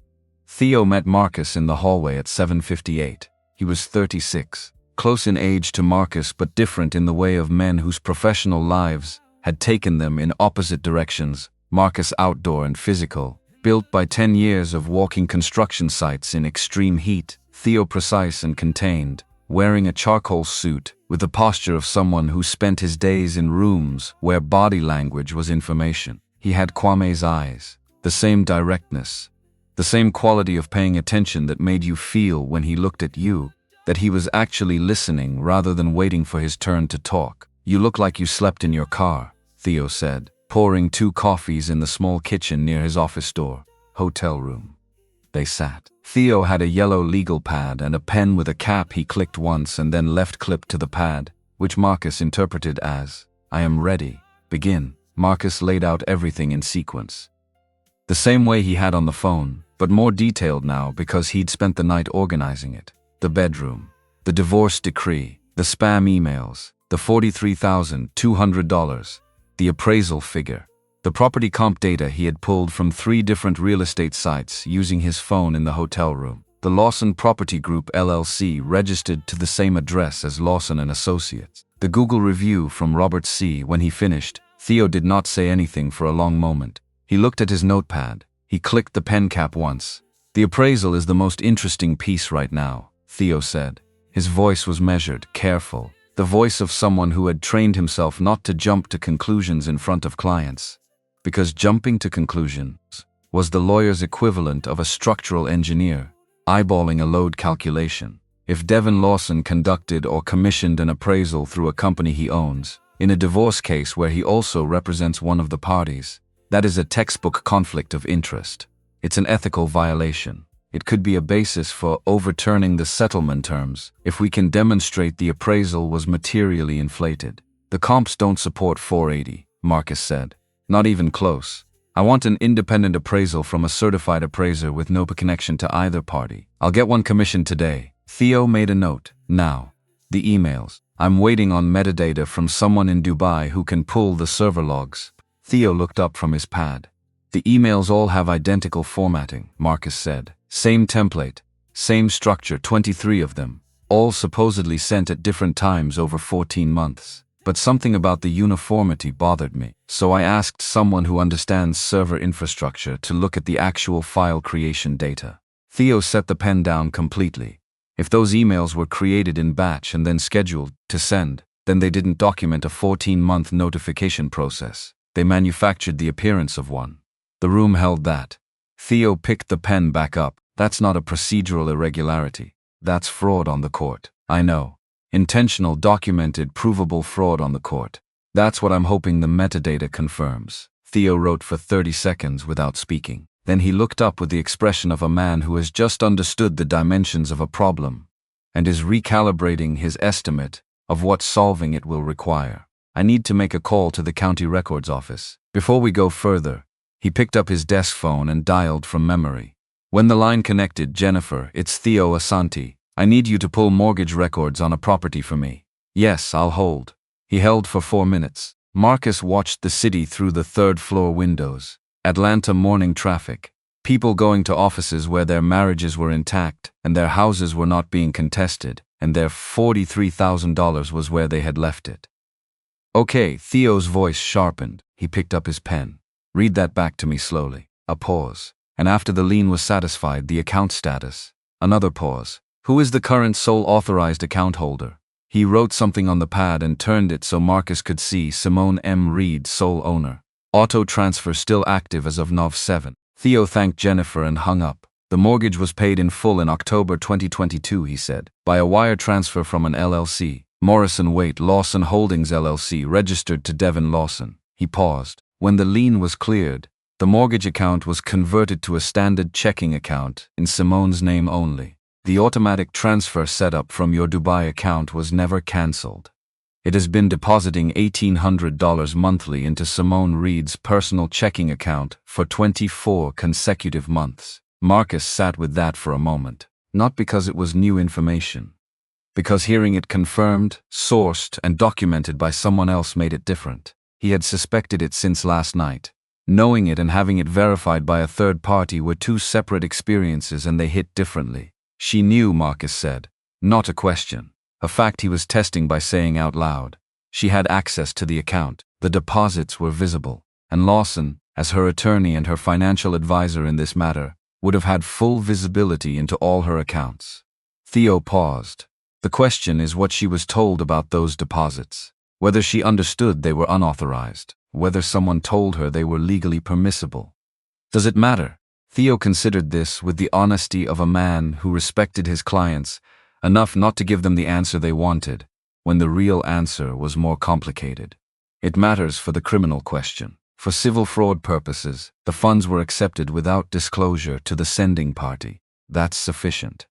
Theo met Marcus in the hallway at 7:58. He was 36, close in age to Marcus but different in the way of men whose professional lives had taken them in opposite directions. Marcus outdoor and physical, built by 10 years of walking construction sites in extreme heat. Theo precise and contained, wearing a charcoal suit with the posture of someone who spent his days in rooms where body language was information. He had Kwame's eyes, the same directness, the same quality of paying attention that made you feel when he looked at you that he was actually listening rather than waiting for his turn to talk. "You look like you slept in your car," Theo said, pouring 2 coffees in the small kitchen near his office door. "Hotel room." They sat. Theo had a yellow legal pad and a pen with a cap he clicked once and then left clipped to the pad, which Marcus interpreted as, "I am ready. Begin." Marcus laid out everything in sequence. The same way he had on the phone, but more detailed now because he'd spent the night organizing it. The bedroom, the divorce decree, the spam emails, the $43,200, the appraisal figure, the property comp data he had pulled from 3 different real estate sites using his phone in the hotel room. The Lawson Property Group LLC registered to the same address as Lawson and Associates. The Google review from Robert C. When he finished, Theo did not say anything for a long moment. He looked at his notepad. He clicked the pen cap once. "The appraisal is the most interesting piece right now," Theo said. His voice was measured, careful, the voice of someone who had trained himself not to jump to conclusions in front of clients. Because jumping to conclusions was the lawyer's equivalent of a structural engineer eyeballing a load calculation. If Devin Lawson conducted or commissioned an appraisal through a company he owns, in a divorce case where he also represents one of the parties, that is a textbook conflict of interest. It's an ethical violation. It could be a basis for overturning the settlement terms if we can demonstrate the appraisal was materially inflated. The comps don't support 480, Marcus said. Not even close. I want an independent appraisal from a certified appraiser with no connection to either party. I'll get one commissioned today. Theo made a note. Now. The emails. I'm waiting on metadata from someone in Dubai who can pull the server logs. Theo looked up from his pad. The emails all have identical formatting, Marcus said. Same template, same structure, 23 of them, all supposedly sent at different times over 14 months. But something about the uniformity bothered me, so I asked someone who understands server infrastructure to look at the actual file creation data. Theo set the pen down completely. If those emails were created in batch and then scheduled to send, then they didn't document a 14-month notification process. They manufactured the appearance of one. The room held that. Theo picked the pen back up. That's not a procedural irregularity. That's fraud on the court. I know. Intentional, documented, provable fraud on the court. That's what I'm hoping the metadata confirms. Theo wrote for 30 seconds without speaking. Then he looked up with the expression of a man who has just understood the dimensions of a problem and is recalibrating his estimate of what solving it will require. I need to make a call to the county records office. Before we go further, he picked up his desk phone and dialed from memory. When the line connected, Jennifer, it's Theo Asante. I need you to pull mortgage records on a property for me. Yes, I'll hold. He held for 4 minutes. Marcus watched the city through the third-floor windows. Atlanta morning traffic. People going to offices where their marriages were intact and their houses were not being contested, and their $43,000 was where they had left it. Okay, Theo's voice sharpened. He picked up his pen. Read that back to me slowly. A pause. And after the lien was satisfied, the account status. Another pause. Who is the current sole authorized account holder? He wrote something on the pad and turned it so Marcus could see Simone M. Reed, sole owner. Auto transfer still active as of Nov 7. Theo thanked Jennifer and hung up. The mortgage was paid in full in October 2022, he said, by a wire transfer from an LLC. Morrison Waite Lawson Holdings LLC, registered to Devin Lawson. He paused. When the lien was cleared, the mortgage account was converted to a standard checking account in Simone's name only. The automatic transfer setup from your Dubai account was never cancelled. It has been depositing $1,800 monthly into Simone Reed's personal checking account for 24 consecutive months. Marcus sat with that for a moment, not because it was new information, because hearing it confirmed, sourced, and documented by someone else made it different. He had suspected it since last night. Knowing it and having it verified by a third party were two separate experiences, and they hit differently. She knew, Marcus said. Not a question. A fact he was testing by saying out loud. She had access to the account. The deposits were visible. And Lawson, as her attorney and her financial advisor in this matter, would have had full visibility into all her accounts. Theo paused. The question is what she was told about those deposits. Whether she understood they were unauthorized. Whether someone told her they were legally permissible. Does it matter? Theo considered this with the honesty of a man who respected his clients enough not to give them the answer they wanted, when the real answer was more complicated. It matters for the criminal question. For civil fraud purposes, the funds were accepted without disclosure to the sending party. That's sufficient.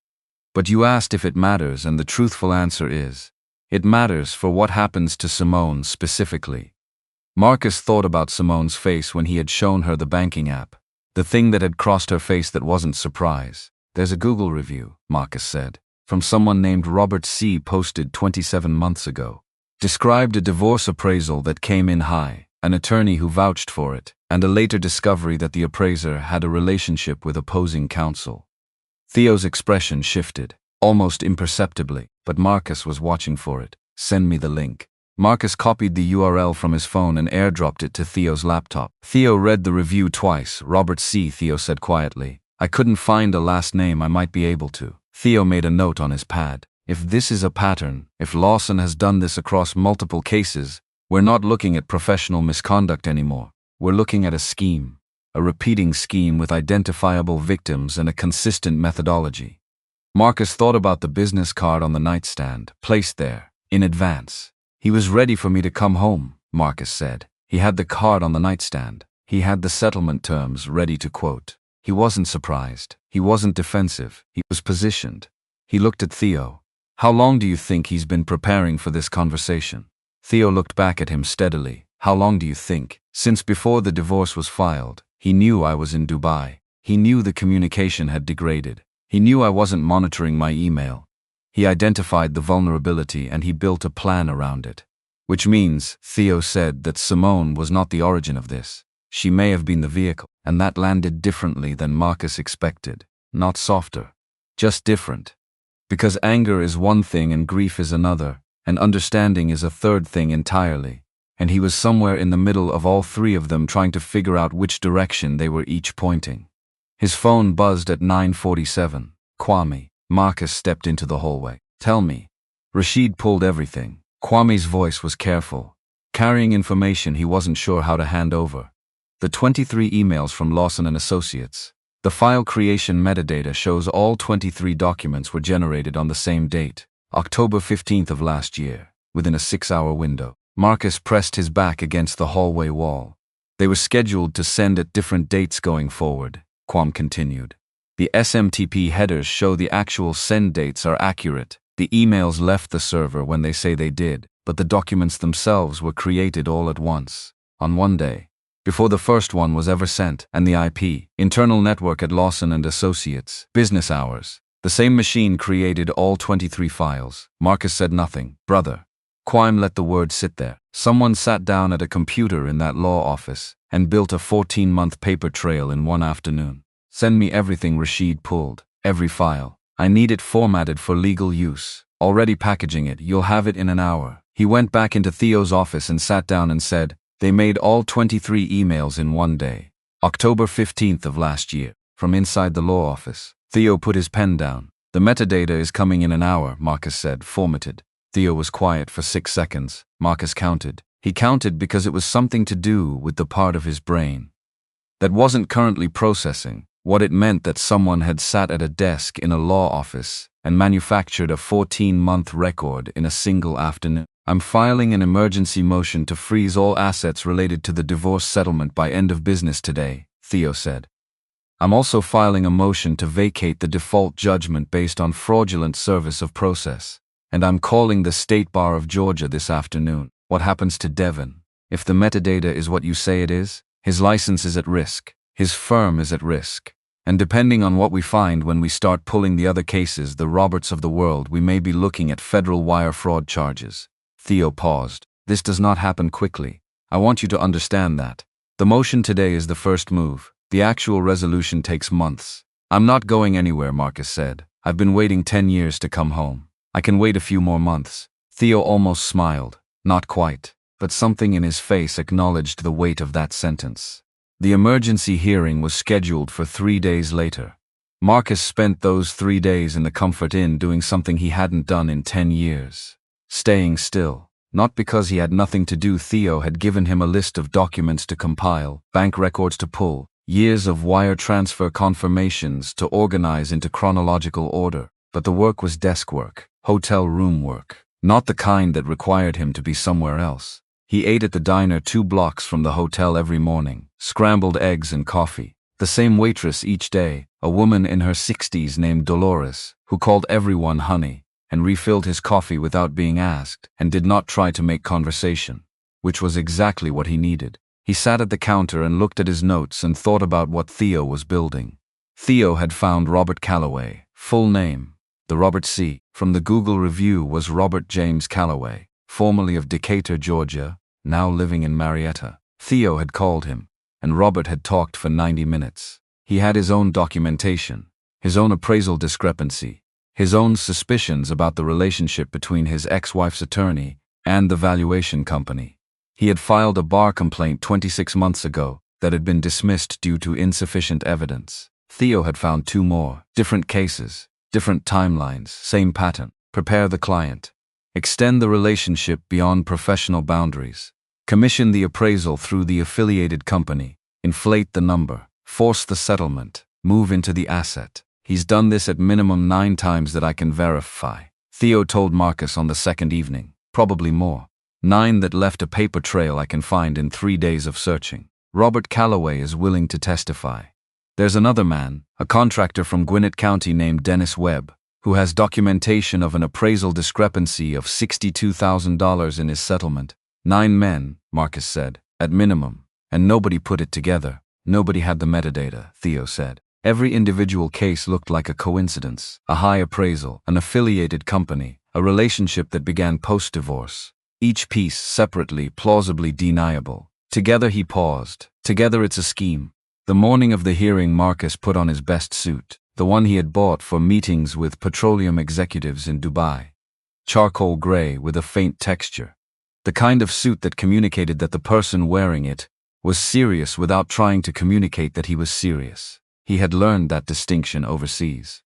But you asked if it matters, and the truthful answer is, it matters for what happens to Simone specifically. Marcus thought about Simone's face when he had shown her the banking app. The thing that had crossed her face that wasn't surprise. There's a Google review, Marcus said, from someone named Robert C. posted 27 months ago. Described a divorce appraisal that came in high, an attorney who vouched for it, and a later discovery that the appraiser had a relationship with opposing counsel. Theo's expression shifted, almost imperceptibly, but Marcus was watching for it. Send me the link. Marcus copied the URL from his phone and airdropped it to Theo's laptop. Theo read the review twice. Robert C., Theo said quietly. I couldn't find a last name. I might be able to. Theo made a note on his pad. If this is a pattern, if Lawson has done this across multiple cases, we're not looking at professional misconduct anymore. We're looking at a scheme. A repeating scheme with identifiable victims and a consistent methodology. Marcus thought about the business card on the nightstand, placed there, in advance. He was ready for me to come home, Marcus said. He had the card on the nightstand. He had the settlement terms ready to quote. He wasn't surprised. He wasn't defensive. He was positioned. He looked at Theo. How long do you think he's been preparing for this conversation? Theo looked back at him steadily. How long do you think? Since before the divorce was filed. He knew I was in Dubai. He knew the communication had degraded. He knew I wasn't monitoring my email. He identified the vulnerability and he built a plan around it. Which means, Theo said, that Simone was not the origin of this. She may have been the vehicle, and that landed differently than Marcus expected. Not softer, just different. Because anger is one thing and grief is another, and understanding is a third thing entirely. And he was somewhere in the middle of all three of them, trying to figure out which direction they were each pointing. His phone buzzed at 9:47. Kwame. Marcus stepped into the hallway. Tell me. Rashid pulled everything. Kwame's voice was careful, carrying information he wasn't sure how to hand over. The 23 emails from Lawson and Associates. The file creation metadata shows all 23 documents were generated on the same date, October 15th of last year, within a 6-hour window. Marcus pressed his back against the hallway wall. They were scheduled to send at different dates going forward, Kwame continued. The SMTP headers show the actual send dates are accurate. The emails left the server when they say they did, but the documents themselves were created all at once, on one day, before the first one was ever sent, and the IP, internal network at Lawson and Associates, business hours. The same machine created all 23 files. Marcus said nothing. Brother. Kwame let the word sit there. Someone sat down at a computer in that law office and built a 14-month paper trail in one afternoon. Send me everything Rashid pulled, every file. I need it formatted for legal use. Already packaging it, you'll have it in an hour. He went back into Theo's office and sat down and said, they made all 23 emails in one day. October 15th of last year, from inside the law office. Theo put his pen down. The metadata is coming in an hour, Marcus said, formatted. Theo was quiet for 6 seconds. Marcus counted. He counted because it was something to do with the part of his brain that wasn't currently processing. What it meant that someone had sat at a desk in a law office and manufactured a 14-month record in a single afternoon. I'm filing an emergency motion to freeze all assets related to the divorce settlement by end of business today, Theo said. I'm also filing a motion to vacate the default judgment based on fraudulent service of process. And I'm calling the State Bar of Georgia this afternoon. What happens to Devin? If the metadata is what you say it is, his license is at risk. His firm is at risk. And depending on what we find when we start pulling the other cases, the Roberts of the world, we may be looking at federal wire fraud charges. Theo paused. This does not happen quickly. I want you to understand that. The motion today is the first move. The actual resolution takes months. I'm not going anywhere, Marcus said. I've been waiting 10 years to come home. I can wait a few more months. Theo almost smiled. Not quite. But something in his face acknowledged the weight of that sentence. The emergency hearing was scheduled for 3 days later. Marcus spent those 3 days in the Comfort Inn doing something he hadn't done in 10 years. Staying still. Not because he had nothing to do. Theo had given him a list of documents to compile, bank records to pull, years of wire transfer confirmations to organize into chronological order. But the work was desk work, hotel room work, not the kind that required him to be somewhere else. He ate at the diner 2 blocks from the hotel every morning, scrambled eggs and coffee. The same waitress each day, a woman in her 60s named Dolores, who called everyone honey, and refilled his coffee without being asked, and did not try to make conversation, which was exactly what he needed. He sat at the counter and looked at his notes and thought about what Theo was building. Theo had found Robert Calloway, full name. The Robert C. from the Google review was Robert James Calloway, formerly of Decatur, Georgia, now living in Marietta. Theo had called him, and Robert had talked for 90 minutes. He had his own documentation, his own appraisal discrepancy, his own suspicions about the relationship between his ex-wife's attorney and the valuation company. He had filed a bar complaint 26 months ago that had been dismissed due to insufficient evidence. Theo had found 2 more, different cases, different timelines, same pattern. Prepare the client. Extend the relationship beyond professional boundaries. Commission the appraisal through the affiliated company. Inflate the number. Force the settlement. Move into the asset. He's done this at minimum 9 times that I can verify. Theo told Marcus on the second evening. Probably more. 9 that left a paper trail I can find in 3 days of searching. Robert Calloway is willing to testify. There's another man, a contractor from Gwinnett County named Dennis Webb, who has documentation of an appraisal discrepancy of $62,000 in his settlement. 9 men, Marcus said, at minimum, and nobody put it together. Nobody had the metadata, Theo said. Every individual case looked like a coincidence, a high appraisal, an affiliated company, a relationship that began post-divorce. Each piece separately, plausibly deniable. Together he paused. Together it's a scheme. The morning of the hearing, Marcus put on his best suit, the one he had bought for meetings with petroleum executives in Dubai. Charcoal gray with a faint texture. The kind of suit that communicated that the person wearing it was serious without trying to communicate that he was serious. He had learned that distinction overseas.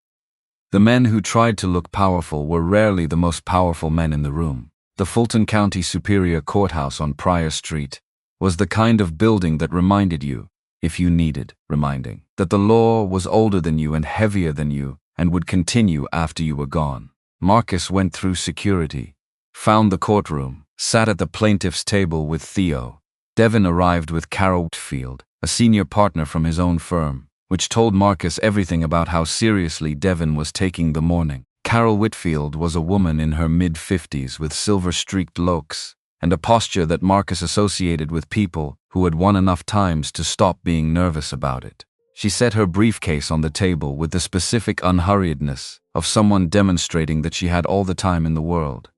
The men who tried to look powerful were rarely the most powerful men in the room. The Fulton County Superior Courthouse on Pryor Street was the kind of building that reminded you, if you needed reminding, that the law was older than you and heavier than you and would continue after you were gone. Marcus went through security, found the courtroom, sat at the plaintiff's table with Theo. Devin arrived with Carol Whitfield, a senior partner from his own firm, which told Marcus everything about how seriously Devin was taking the morning. Carol Whitfield was a woman in her mid-50s with silver-streaked locks and a posture that Marcus associated with people who had won enough times to stop being nervous about it. She set her briefcase on the table with the specific unhurriedness of someone demonstrating that she had all the time in the world.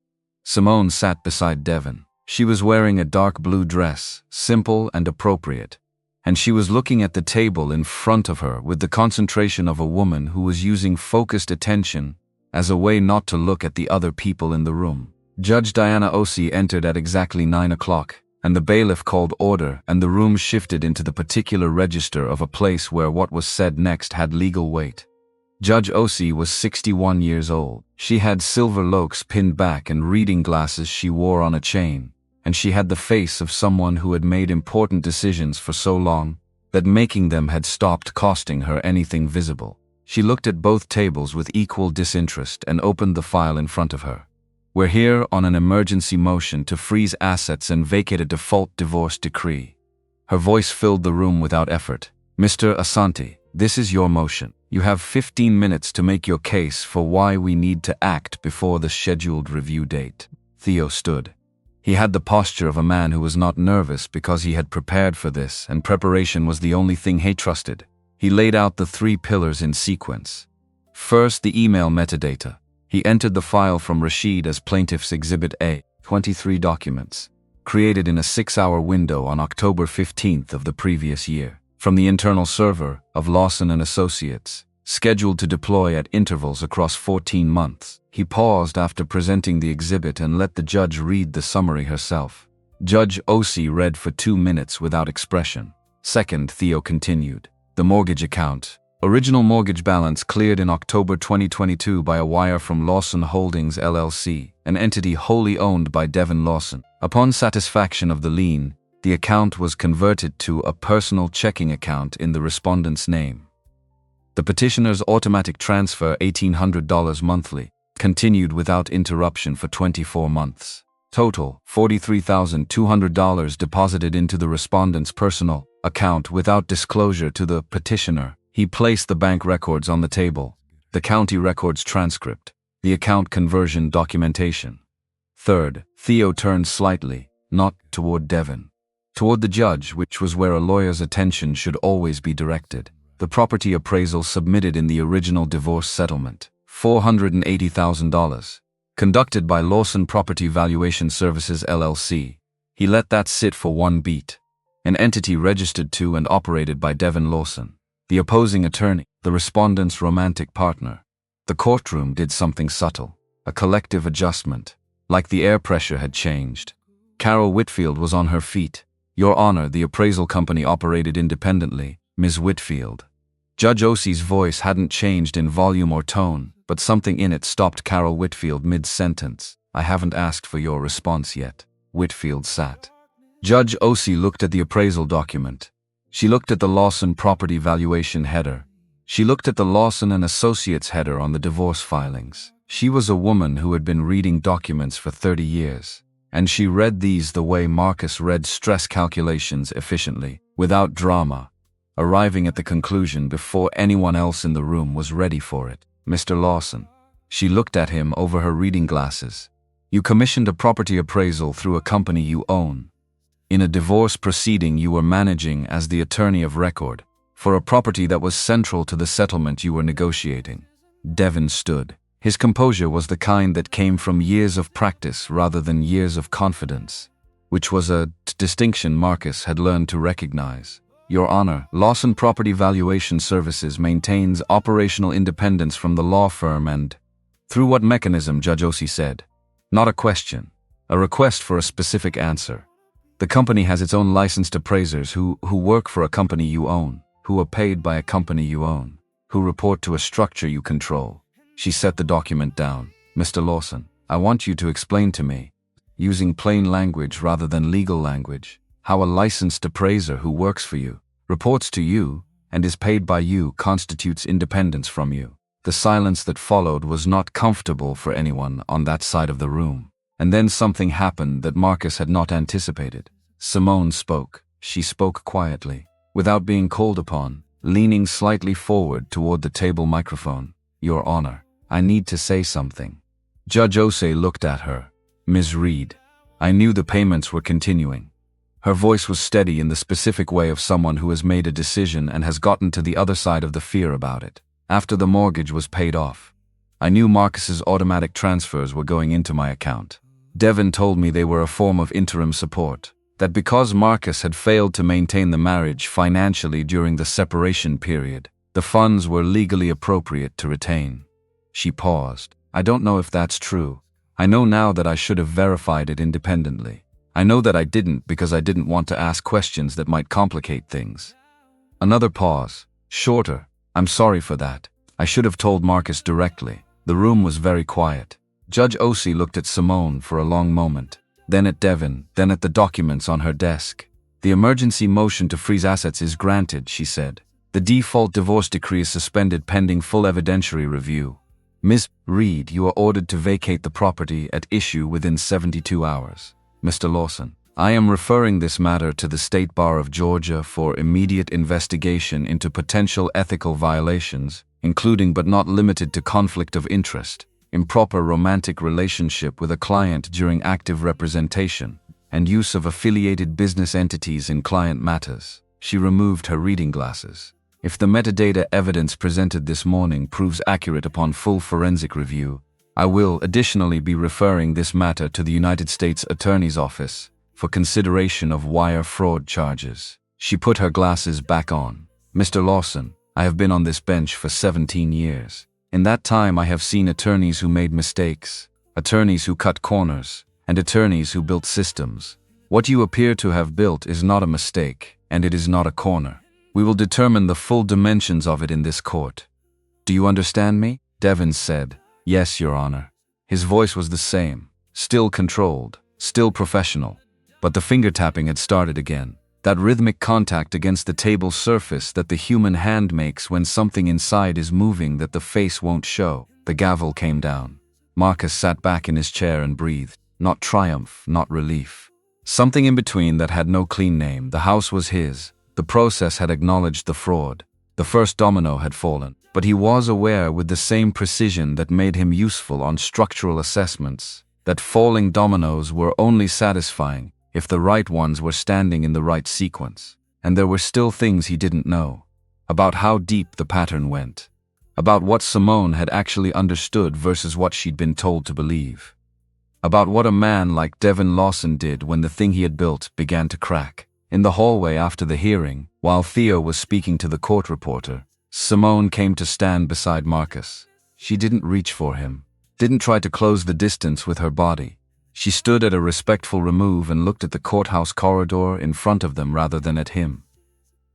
Simone sat beside Devin. She was wearing a dark blue dress, simple and appropriate, and she was looking at the table in front of her with the concentration of a woman who was using focused attention as a way not to look at the other people in the room. Judge Diana Osei entered at exactly 9 o'clock, and the bailiff called order, and the room shifted into the particular register of a place where what was said next had legal weight. Judge Osei was 61 years old. She had silver locks pinned back and reading glasses she wore on a chain, and she had the face of someone who had made important decisions for so long that making them had stopped costing her anything visible. She looked at both tables with equal disinterest and opened the file in front of her. We're here on an emergency motion to freeze assets and vacate a default divorce decree. Her voice filled the room without effort. Mr. Asante, this is your motion. You have 15 minutes to make your case for why we need to act before the scheduled review date. Theo stood. He had the posture of a man who was not nervous because he had prepared for this, and preparation was the only thing he trusted. He laid out the 3 pillars in sequence. First, the email metadata. He entered the file from Rashid as Plaintiff's Exhibit A, 23 documents, created in a 6-hour window on October 15th of the previous year, from the internal server of Lawson & Associates, scheduled to deploy at intervals across 14 months. He paused after presenting the exhibit and let the judge read the summary herself. Judge Osei read for 2 minutes without expression. Second, Theo continued. The mortgage account. Original mortgage balance cleared in October 2022 by a wire from Lawson Holdings LLC, an entity wholly owned by Devin Lawson. Upon satisfaction of the lien, the account was converted to a personal checking account in the respondent's name. The petitioner's automatic transfer, $1,800 monthly, continued without interruption for 24 months. Total, $43,200 deposited into the respondent's personal account without disclosure to the petitioner. He placed the bank records on the table, the county records transcript, the account conversion documentation. Third, Theo turned slightly, not toward Devin, toward the judge, which was where a lawyer's attention should always be directed. The property appraisal submitted in the original divorce settlement, $480,000, conducted by Lawson Property Valuation Services LLC. He let that sit for 1 beat. An entity registered to and operated by Devin Lawson, the opposing attorney, the respondent's romantic partner. The courtroom did something subtle, a collective adjustment, like the air pressure had changed. Carol Whitfield was on her feet. Your Honor, the appraisal company operated independently, Ms. Whitfield. Judge Osei's voice hadn't changed in volume or tone, but something in it stopped Carol Whitfield mid-sentence. I haven't asked for your response yet. Whitfield sat. Judge Osei looked at the appraisal document. She looked at the Lawson Property Valuation header. She looked at the Lawson & Associates header on the divorce filings. She was a woman who had been reading documents for 30 years, and she read these the way Marcus read stress calculations efficiently, without drama. arriving at the conclusion before anyone else in the room was ready for it. Mr. Lawson. She looked at him over her reading glasses. You commissioned a property appraisal through a company you own. In a divorce proceeding you were managing as the attorney of record for a property that was central to the settlement you were negotiating. Devon stood. His composure was the kind that came from years of practice rather than years of confidence, which was a distinction Marcus had learned to recognize. Your Honor, Lawson Property Valuation Services maintains operational independence from the law firm and… Through what mechanism, Judge Osei said. Not a question. A request for a specific answer. The company has its own licensed appraisers who work for a company you own, who are paid by a company you own, who report to a structure you control. She set the document down. Mr. Lawson, I want you to explain to me, using plain language rather than legal language, how a licensed appraiser who works for you, reports to you, and is paid by you constitutes independence from you. The silence that followed was not comfortable for anyone on that side of the room. And then something happened that Marcus had not anticipated. Simone spoke. She spoke quietly, without being called upon, leaning slightly forward toward the table microphone. Your Honor, I need to say something. Judge Osei looked at her. Ms. Reed. I knew the payments were continuing. Her voice was steady in the specific way of someone who has made a decision and has gotten to the other side of the fear about it. After the mortgage was paid off, I knew Marcus's automatic transfers were going into my account. Devon told me they were a form of interim support, that because Marcus had failed to maintain the marriage financially during the separation period, the funds were legally appropriate to retain. She paused. I don't know if that's true. I know now that I should have verified it independently. I know that I didn't because I didn't want to ask questions that might complicate things. Another pause. Shorter. I'm sorry for that. I should have told Marcus directly. The room was very quiet. Judge Osei looked at Simone for a long moment, then at Devon, then at the documents on her desk. The emergency motion to freeze assets is granted, she said. The default divorce decree is suspended pending full evidentiary review. Ms. Reed, you are ordered to vacate the property at issue within 72 hours. Mr. Lawson, I am referring this matter to the State Bar of Georgia for immediate investigation into potential ethical violations, including but not limited to conflict of interest, improper romantic relationship with a client during active representation, and use of affiliated business entities in client matters. She removed her reading glasses. If the metadata evidence presented this morning proves accurate upon full forensic review, I will additionally be referring this matter to the United States Attorney's Office for consideration of wire fraud charges. She put her glasses back on. Mr. Lawson, I have been on this bench for 17 years. In that time I have seen attorneys who made mistakes, attorneys who cut corners, and attorneys who built systems. What you appear to have built is not a mistake, and it is not a corner. We will determine the full dimensions of it in this court. Do you understand me? Devon said. Yes, Your Honor. His voice was the same, still controlled, still professional. But the finger-tapping had started again. That rhythmic contact against the table surface that the human hand makes when something inside is moving that the face won't show. The gavel came down. Marcus sat back in his chair and breathed. Not triumph, not relief. Something in between that had no clean name. The house was his. The process had acknowledged the fraud. The first domino had fallen. But he was aware with the same precision that made him useful on structural assessments, that falling dominoes were only satisfying if the right ones were standing in the right sequence. And there were still things he didn't know. About how deep the pattern went. About what Simone had actually understood versus what she'd been told to believe. About what a man like Devon Lawson did when the thing he had built began to crack. In the hallway after the hearing, while Theo was speaking to the court reporter, Simone came to stand beside Marcus. She didn't reach for him, didn't try to close the distance with her body. She stood at a respectful remove and looked at the courthouse corridor in front of them rather than at him.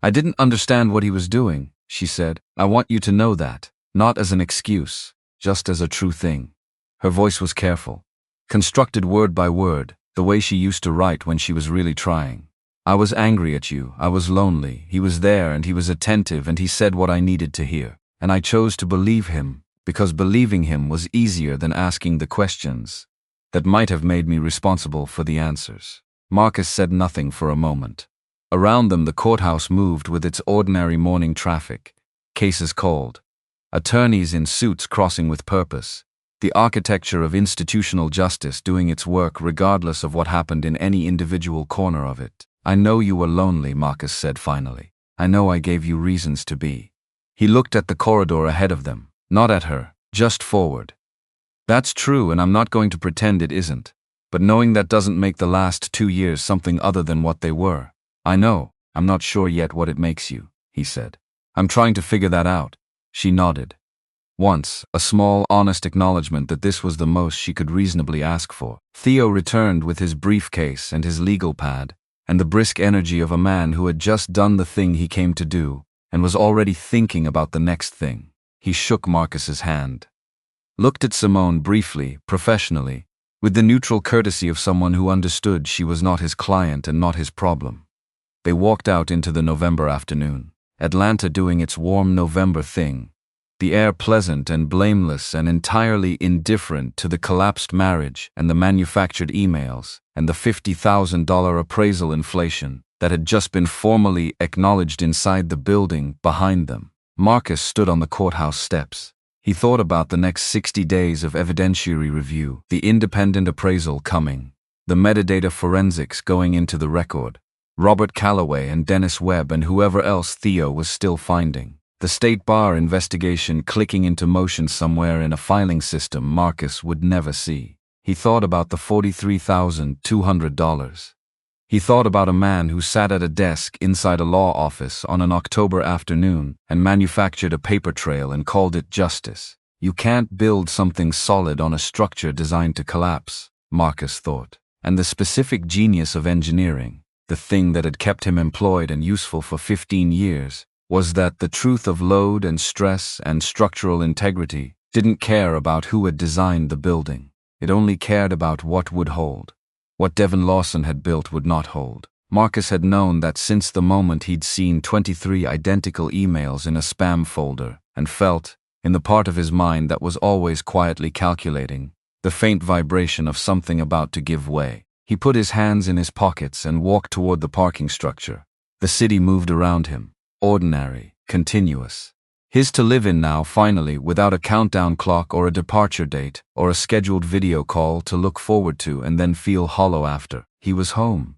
I didn't understand what he was doing, she said. I want you to know that, not as an excuse, just as a true thing. Her voice was careful, constructed word by word, the way she used to write when she was really trying. I was angry at you, I was lonely, he was there and he was attentive and he said what I needed to hear. And I chose to believe him, because believing him was easier than asking the questions that might have made me responsible for the answers. Marcus said nothing for a moment. Around them the courthouse moved with its ordinary morning traffic. Cases called. Attorneys in suits crossing with purpose. The architecture of institutional justice doing its work regardless of what happened in any individual corner of it. "I know you were lonely," Marcus said finally. "I know I gave you reasons to be." He looked at the corridor ahead of them, not at her, just forward. "That's true, and I'm not going to pretend it isn't. But knowing that doesn't make the last 2 years something other than what they were. I know, I'm not sure yet what it makes you," he said. "I'm trying to figure that out." She nodded. Once, a small, honest acknowledgement that this was the most she could reasonably ask for. Theo returned with his briefcase and his legal pad, and the brisk energy of a man who had just done the thing he came to do, and was already thinking about the next thing. He shook Marcus's hand. Looked at Simone briefly, professionally, with the neutral courtesy of someone who understood she was not his client and not his problem. They walked out into the November afternoon, Atlanta doing its warm November thing, the air pleasant and blameless and entirely indifferent to the collapsed marriage and the manufactured emails and the $50,000 appraisal inflation that had just been formally acknowledged inside the building behind them. Marcus stood on the courthouse steps. He thought about the next 60 days of evidentiary review, the independent appraisal coming, the metadata forensics going into the record, Robert Calloway and Dennis Webb and whoever else Theo was still finding. The state bar investigation clicking into motion somewhere in a filing system Marcus would never see. He thought about the $43,200. He thought about a man who sat at a desk inside a law office on an October afternoon and manufactured a paper trail and called it justice. You can't build something solid on a structure designed to collapse, Marcus thought. And the specific genius of engineering, the thing that had kept him employed and useful for 15 years, was that the truth of load and stress and structural integrity didn't care about who had designed the building. It only cared about what would hold. What Devin Lawson had built would not hold. Marcus had known that since the moment he'd seen 23 identical emails in a spam folder and felt, in the part of his mind that was always quietly calculating, the faint vibration of something about to give way. He put his hands in his pockets and walked toward the parking structure. The city moved around him. Ordinary, continuous. His to live in now, finally, without a countdown clock or a departure date or a scheduled video call to look forward to and then feel hollow after. He was home.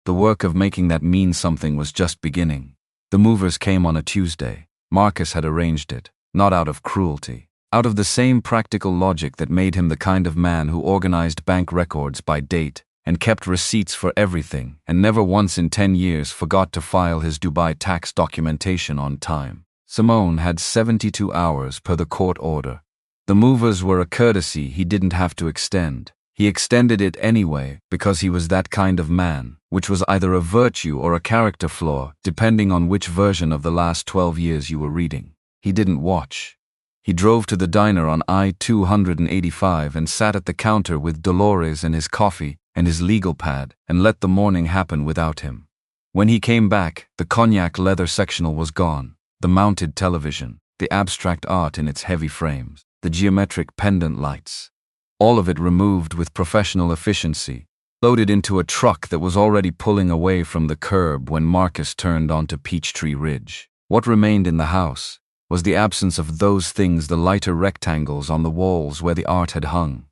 The work of making that mean something was just beginning. The movers came on a Tuesday. Marcus had arranged it, not out of cruelty, out of the same practical logic that made him the kind of man who organized bank records by date and kept receipts for everything, and never once in 10 years forgot to file his Dubai tax documentation on time. Simone had 72 hours per the court order. The movers were a courtesy he didn't have to extend. He extended it anyway because he was that kind of man, which was either a virtue or a character flaw, depending on which version of the last 12 years you were reading. He didn't watch. He drove to the diner on I-285 and sat at the counter with Dolores and his coffee and his legal pad, and let the morning happen without him. When he came back, the cognac leather sectional was gone, the mounted television, the abstract art in its heavy frames, the geometric pendant lights. All of it removed with professional efficiency, loaded into a truck that was already pulling away from the curb when Marcus turned onto Peachtree Ridge. What remained in the house was the absence of those things, the lighter rectangles on the walls where the art had hung,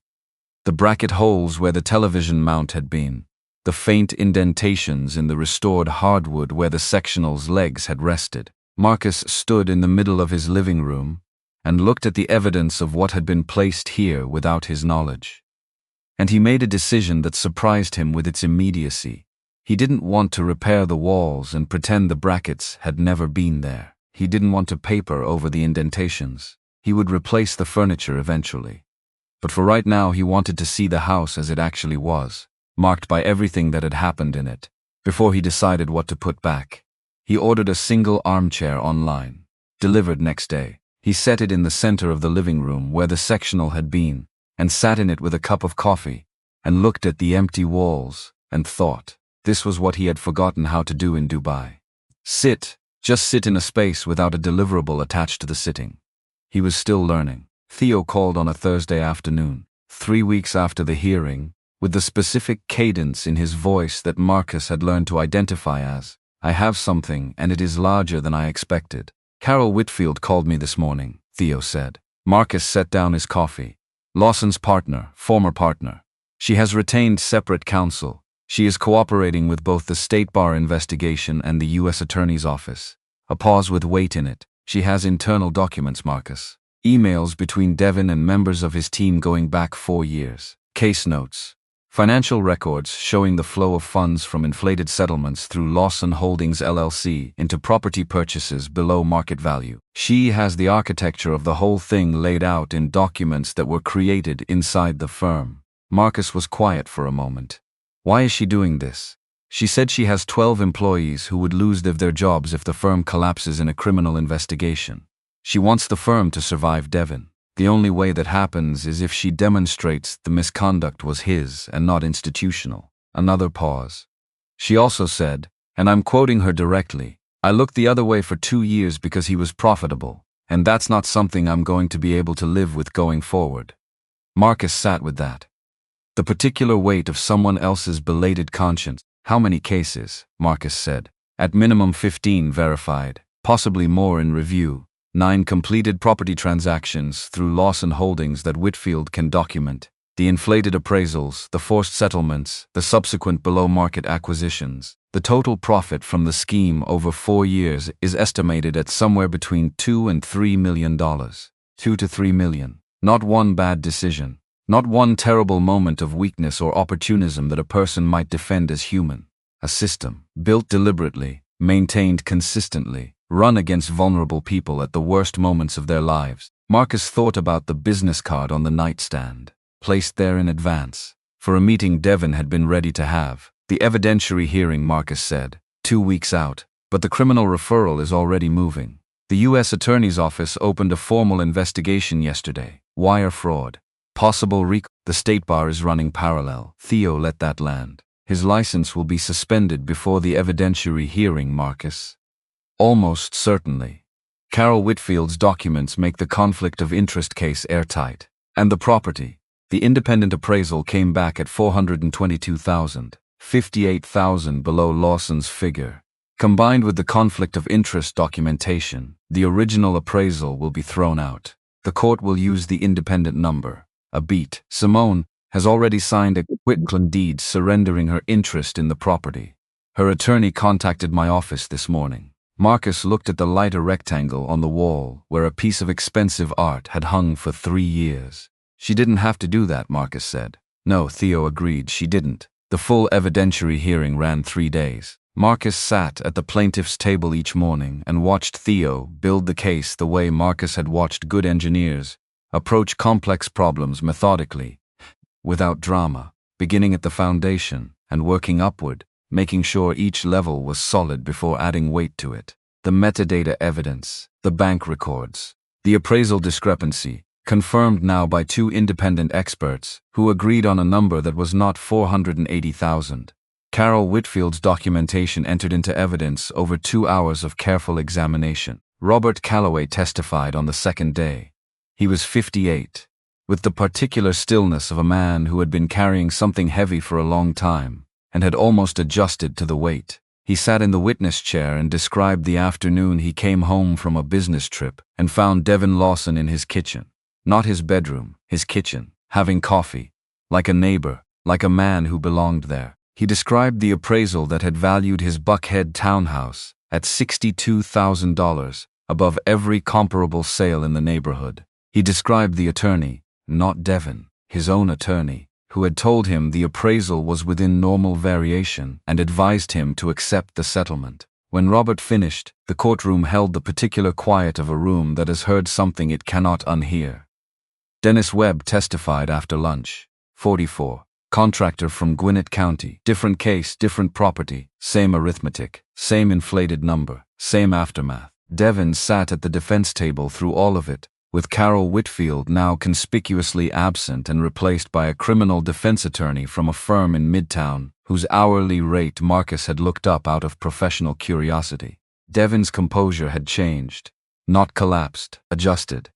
the bracket holes where the television mount had been, the faint indentations in the restored hardwood where the sectional's legs had rested. Marcus stood in the middle of his living room and looked at the evidence of what had been placed here without his knowledge. And he made a decision that surprised him with its immediacy. He didn't want to repair the walls and pretend the brackets had never been there. He didn't want to paper over the indentations. He would replace the furniture eventually. But for right now he wanted to see the house as it actually was, marked by everything that had happened in it, before he decided what to put back. He ordered a single armchair online, delivered next day. He set it in the center of the living room where the sectional had been, and sat in it with a cup of coffee, and looked at the empty walls, and thought. This was what he had forgotten how to do in Dubai. Just sit in a space without a deliverable attached to the sitting. He was still learning. Theo called on a Thursday afternoon, 3 weeks after the hearing, with the specific cadence in his voice that Marcus had learned to identify as, I have something, and it is larger than I expected. Carol Whitfield called me this morning, Theo said. Marcus set down his coffee. Lawson's partner, former partner. She has retained separate counsel. She is cooperating with both the State Bar investigation and the U.S. Attorney's Office. A pause with weight in it. She has internal documents, Marcus. Emails between Devin and members of his team going back 4 years. Case notes. Financial records showing the flow of funds from inflated settlements through Lawson Holdings LLC into property purchases below market value. She has the architecture of the whole thing laid out in documents that were created inside the firm. Marcus was quiet for a moment. Why is she doing this? She said she has 12 employees who would lose their jobs if the firm collapses in a criminal investigation. She wants the firm to survive Devin. The only way that happens is if she demonstrates the misconduct was his and not institutional. Another pause. She also said, and I'm quoting her directly, I looked the other way for 2 years because he was profitable, and that's not something I'm going to be able to live with going forward. Marcus sat with that. The particular weight of someone else's belated conscience. How many cases? Marcus said. At minimum 15 verified, possibly more in review. 9 completed property transactions through Lawson Holdings that Whitfield can document. The inflated appraisals, the forced settlements, the subsequent below-market acquisitions. The total profit from the scheme over 4 years is estimated at somewhere between $2 and $3 million. $2 to $3 million. Not one bad decision. Not one terrible moment of weakness or opportunism that a person might defend as human. A system, built deliberately, maintained consistently, run against vulnerable people at the worst moments of their lives. Marcus thought about the business card on the nightstand, placed there in advance, for a meeting Devin had been ready to have. The evidentiary hearing, Marcus said, 2 weeks out, but the criminal referral is already moving. The U.S. Attorney's Office opened a formal investigation yesterday. Wire fraud. Possible recall. The State Bar is running parallel. Theo let that land. His license will be suspended before the evidentiary hearing, Marcus. Almost certainly. Carol Whitfield's documents make the conflict of interest case airtight. And the property. The independent appraisal came back at $422,000, $58,000 below Lawson's figure. Combined with the conflict of interest documentation, the original appraisal will be thrown out. The court will use the independent number. A beat. Simone has already signed a quitclaim deed surrendering her interest in the property. Her attorney contacted my office this morning. Marcus looked at the lighter rectangle on the wall where a piece of expensive art had hung for 3 years. She didn't have to do that, Marcus said. No, Theo agreed, she didn't. The full evidentiary hearing ran 3 days. Marcus sat at the plaintiff's table each morning and watched Theo build the case the way Marcus had watched good engineers approach complex problems methodically, without drama, beginning at the foundation and working upward, making sure each level was solid before adding weight to it. The metadata evidence, the bank records, the appraisal discrepancy, confirmed now by 2 independent experts who agreed on a number that was not $480,000. Carol Whitfield's documentation entered into evidence over 2 hours of careful examination. Robert Calloway testified on the second day. He was 58, with the particular stillness of a man who had been carrying something heavy for a long time and had almost adjusted to the weight. He sat in the witness chair and described the afternoon he came home from a business trip and found Devin Lawson in his kitchen. Not his bedroom, his kitchen, having coffee, like a neighbor, like a man who belonged there. He described the appraisal that had valued his Buckhead townhouse at $62,000, above every comparable sale in the neighborhood. He described the attorney, not Devin, his own attorney, who had told him the appraisal was within normal variation and advised him to accept the settlement. When Robert finished, the courtroom held the particular quiet of a room that has heard something it cannot unhear. Dennis Webb testified after lunch. 44. Contractor from Gwinnett County. Different case, different property, same arithmetic, same inflated number, same aftermath. Devin sat at the defense table through all of it, with Carol Whitfield now conspicuously absent and replaced by a criminal defense attorney from a firm in Midtown, whose hourly rate Marcus had looked up out of professional curiosity. Devin's composure had changed, not collapsed, adjusted.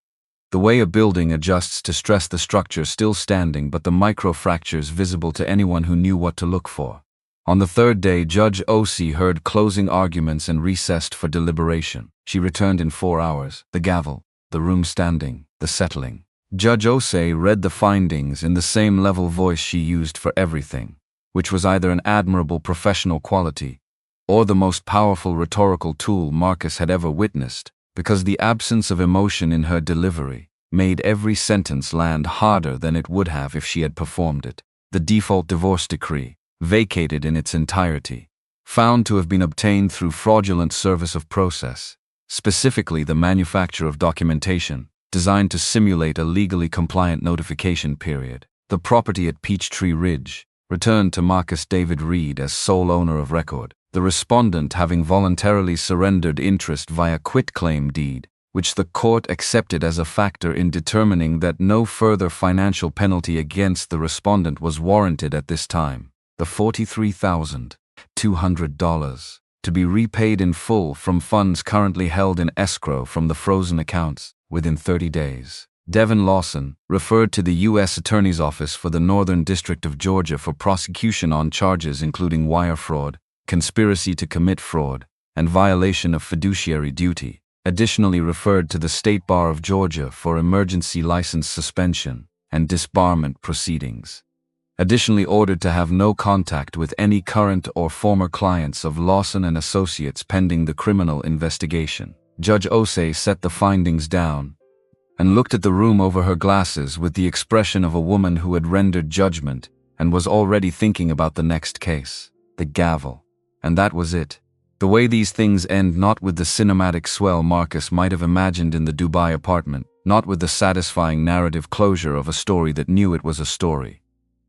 The way a building adjusts to stress the structure still standing but the microfractures visible to anyone who knew what to look for. On the third day, Judge O.C. heard closing arguments and recessed for deliberation. She returned in 4 hours, the gavel, the room standing, the settling. Judge O.C. read the findings in the same level voice she used for everything, which was either an admirable professional quality or the most powerful rhetorical tool Marcus had ever witnessed, because the absence of emotion in her delivery made every sentence land harder than it would have if she had performed it. The default divorce decree, vacated in its entirety, found to have been obtained through fraudulent service of process, specifically the manufacture of documentation designed to simulate a legally compliant notification period. The property at Peachtree Ridge returned to Marcus David Reed as sole owner of record, the respondent having voluntarily surrendered interest via quitclaim deed, which the court accepted as a factor in determining that no further financial penalty against the respondent was warranted at this time. The $43,200 to be repaid in full from funds currently held in escrow from the frozen accounts within 30 days. Devin Lawson referred to the U.S. Attorney's Office for the Northern District of Georgia for prosecution on charges including wire fraud, conspiracy to commit fraud, and violation of fiduciary duty. Additionally referred to the State Bar of Georgia for emergency license suspension and disbarment proceedings. Additionally ordered to have no contact with any current or former clients of Lawson and Associates pending the criminal investigation. Judge Osei set the findings down and looked at the room over her glasses with the expression of a woman who had rendered judgment and was already thinking about the next case, the gavel. And that was it. The way these things end, not with the cinematic swell Marcus might have imagined in the Dubai apartment, not with the satisfying narrative closure of a story that knew it was a story.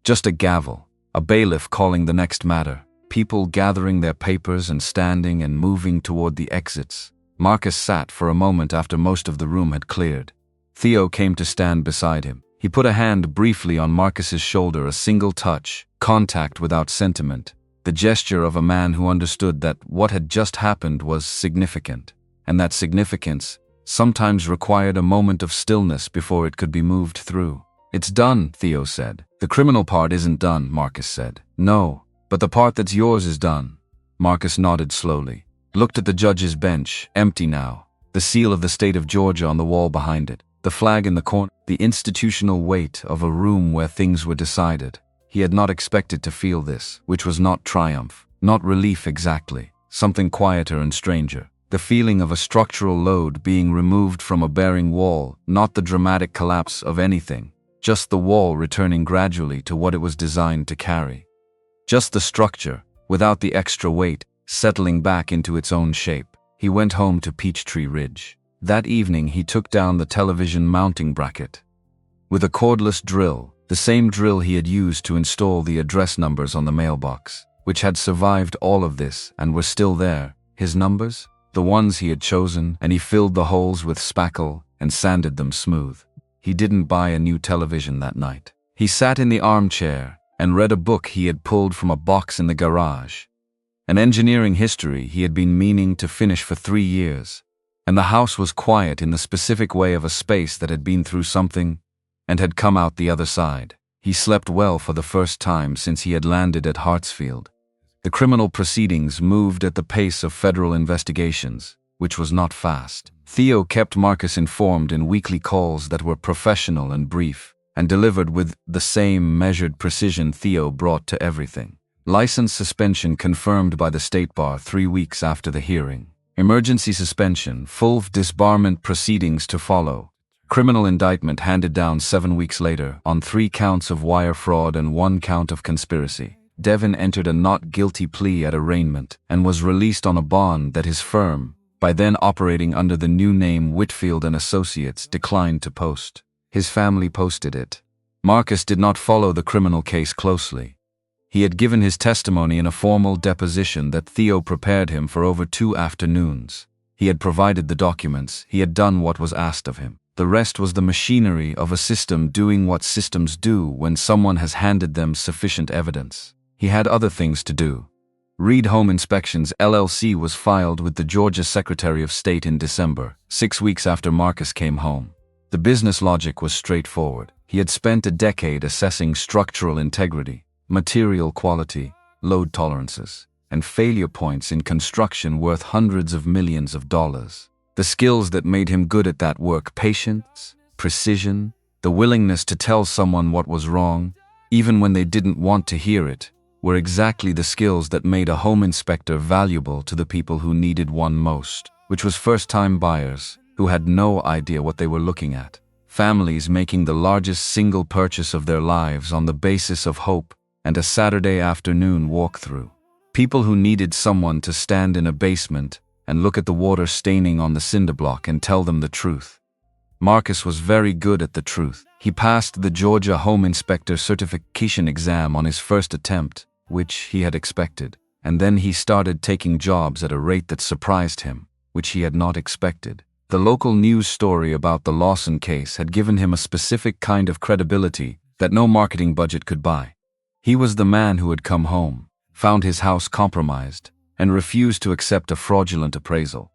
Just a gavel, a bailiff calling the next matter, people gathering their papers and standing and moving toward the exits. Marcus sat for a moment after most of the room had cleared. Theo came to stand beside him. He put a hand briefly on Marcus's shoulder, a single touch, contact without sentiment. The gesture of a man who understood that what had just happened was significant, and that significance sometimes required a moment of stillness before it could be moved through. "It's done," Theo said. "The criminal part isn't done," Marcus said. "No, but the part that's yours is done." Marcus nodded slowly, looked at the judge's bench, empty now, the seal of the state of Georgia on the wall behind it, the flag in the corner, the institutional weight of a room where things were decided. He had not expected to feel this, which was not triumph, not relief exactly, something quieter and stranger. The feeling of a structural load being removed from a bearing wall, not the dramatic collapse of anything, just the wall returning gradually to what it was designed to carry. Just the structure, without the extra weight, settling back into its own shape. He went home to Peachtree Ridge. That evening he took down the television mounting bracket. With a cordless drill, the same drill he had used to install the address numbers on the mailbox, which had survived all of this and were still there, his numbers, the ones he had chosen, and he filled the holes with spackle and sanded them smooth. He didn't buy a new television that night. He sat in the armchair and read a book he had pulled from a box in the garage, an engineering history he had been meaning to finish for 3 years, and the house was quiet in the specific way of a space that had been through something and had come out the other side. He slept well for the first time since he had landed at Hartsfield. The criminal proceedings moved at the pace of federal investigations, which was not fast. Theo kept Marcus informed in weekly calls that were professional and brief, and delivered with the same measured precision Theo brought to everything. License suspension confirmed by the State Bar 3 weeks after the hearing. Emergency suspension, full disbarment proceedings to follow. Criminal indictment handed down 7 weeks later on 3 counts of wire fraud and 1 count of conspiracy. Devin entered a not guilty plea at arraignment and was released on a bond that his firm, by then operating under the new name Whitfield and Associates, declined to post. His family posted it. Marcus did not follow the criminal case closely. He had given his testimony in a formal deposition that Theo prepared him for over 2 afternoons. He had provided the documents, he had done what was asked of him. The rest was the machinery of a system doing what systems do when someone has handed them sufficient evidence. He had other things to do. Reed Home Inspections LLC was filed with the Georgia Secretary of State in December, 6 weeks after Marcus came home. The business logic was straightforward. He had spent a decade assessing structural integrity, material quality, load tolerances, and failure points in construction worth hundreds of millions of dollars. The skills that made him good at that work, patience, precision, the willingness to tell someone what was wrong, even when they didn't want to hear it, were exactly the skills that made a home inspector valuable to the people who needed one most, which was first-time buyers who had no idea what they were looking at. Families making the largest single purchase of their lives on the basis of hope and a Saturday afternoon walkthrough. People who needed someone to stand in a basement and look at the water staining on the cinder block and tell them the truth. Marcus was very good at the truth. He passed the Georgia Home Inspector Certification exam on his first attempt, which he had expected, and then he started taking jobs at a rate that surprised him, which he had not expected. The local news story about the Lawson case had given him a specific kind of credibility that no marketing budget could buy. He was the man who had come home, found his house compromised, and refused to accept a fraudulent appraisal.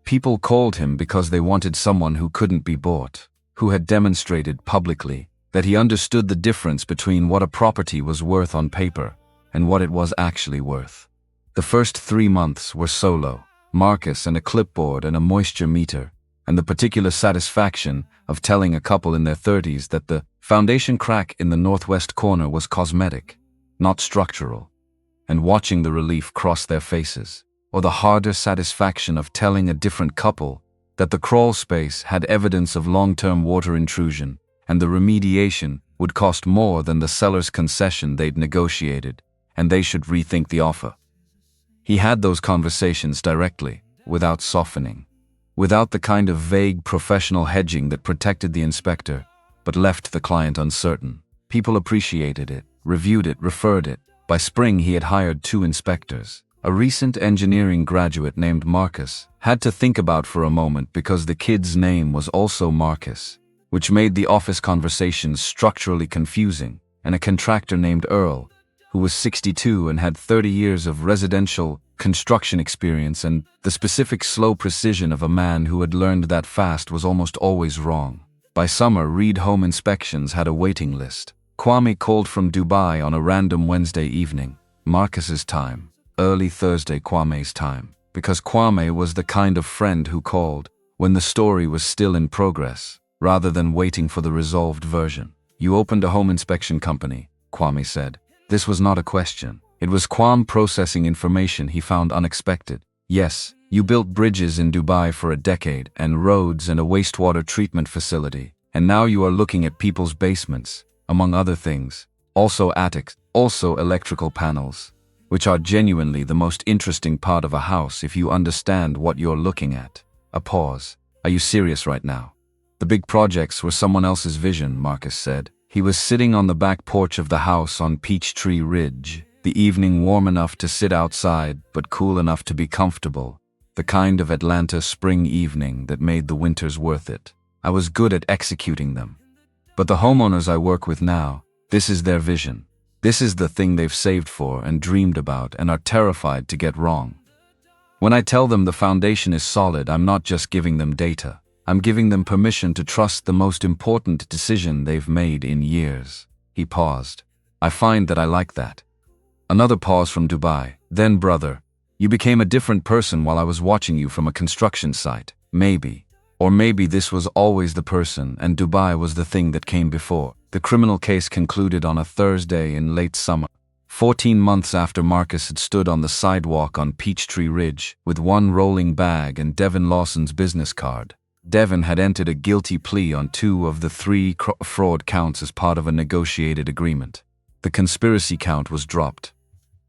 People called him because they wanted someone who couldn't be bought, who had demonstrated publicly that he understood the difference between what a property was worth on paper and what it was actually worth. The first 3 months were solo, Marcus and a clipboard and a moisture meter, and the particular satisfaction of telling a couple in their 30s that the foundation crack in the northwest corner was cosmetic, not structural, and watching the relief cross their faces, or the harder satisfaction of telling a different couple that the crawl space had evidence of long-term water intrusion and the remediation would cost more than the seller's concession they'd negotiated, and they should rethink the offer. He had those conversations directly, without softening, without the kind of vague professional hedging that protected the inspector, but left the client uncertain. People appreciated it, reviewed it, referred it. By spring he had hired 2 inspectors. A recent engineering graduate named Marcus had to think about for a moment because the kid's name was also Marcus, which made the office conversations structurally confusing, and a contractor named Earl, who was 62 and had 30 years of residential construction experience, and the specific slow precision of a man who had learned that fast was almost always wrong. By summer, Reed Home Inspections had a waiting list. Kwame called from Dubai on a random Wednesday evening, Marcus's time, early Thursday Kwame's time, because Kwame was the kind of friend who called when the story was still in progress, rather than waiting for the resolved version. "You opened a home inspection company," Kwame said. This was not a question. It was Kwame processing information he found unexpected. "Yes, you built bridges in Dubai for a decade, and roads and a wastewater treatment facility, and now you are looking at people's basements, among other things, also attics, also electrical panels, which are genuinely the most interesting part of a house if you understand what you're looking at." A pause. "Are you serious right now?" "The big projects were someone else's vision," Marcus said. He was sitting on the back porch of the house on Peachtree Ridge, the evening warm enough to sit outside but cool enough to be comfortable, the kind of Atlanta spring evening that made the winters worth it. I was good at executing them. But the homeowners I work with now, this is their vision. This is the thing they've saved for and dreamed about and are terrified to get wrong. When I tell them the foundation is solid, I'm not just giving them data. I'm giving them permission to trust the most important decision they've made in years. He paused. "I find that I like that." Another pause from Dubai. "Then, brother, you became a different person while I was watching you from a construction site. Maybe. Or maybe this was always the person and Dubai was the thing that came before." The criminal case concluded on a Thursday in late summer, 14 months after Marcus had stood on the sidewalk on Peachtree Ridge with one rolling bag and Devin Lawson's business card. Devin had entered a guilty plea on 2 of the 3 fraud counts as part of a negotiated agreement. The conspiracy count was dropped.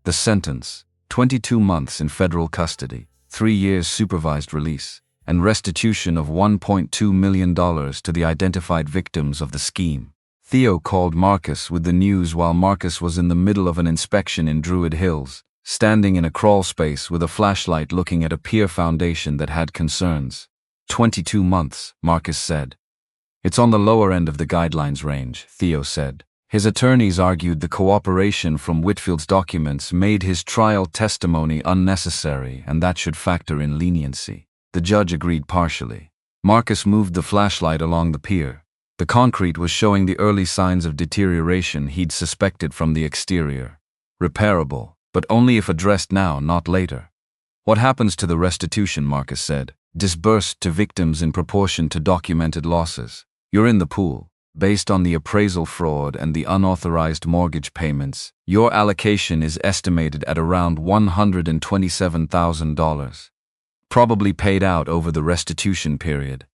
The sentence, 22 months in federal custody, 3 years supervised release, and restitution of $1.2 million to the identified victims of the scheme. Theo called Marcus with the news while Marcus was in the middle of an inspection in Druid Hills, standing in a crawl space with a flashlight looking at a pier foundation that had concerns. 22 months, Marcus said. "It's on the lower end of the guidelines range," Theo said. His attorneys argued the cooperation from Whitfield's documents made his trial testimony unnecessary and that should factor in leniency. The judge agreed partially. Marcus moved the flashlight along the pier. The concrete was showing the early signs of deterioration he'd suspected from the exterior. Repairable, but only if addressed now, not later. What happens to the restitution, Marcus said? Disbursed to victims in proportion to documented losses. You're in the pool. Based on the appraisal fraud and the unauthorized mortgage payments, your allocation is estimated at around $127,000. Probably paid out over the restitution period.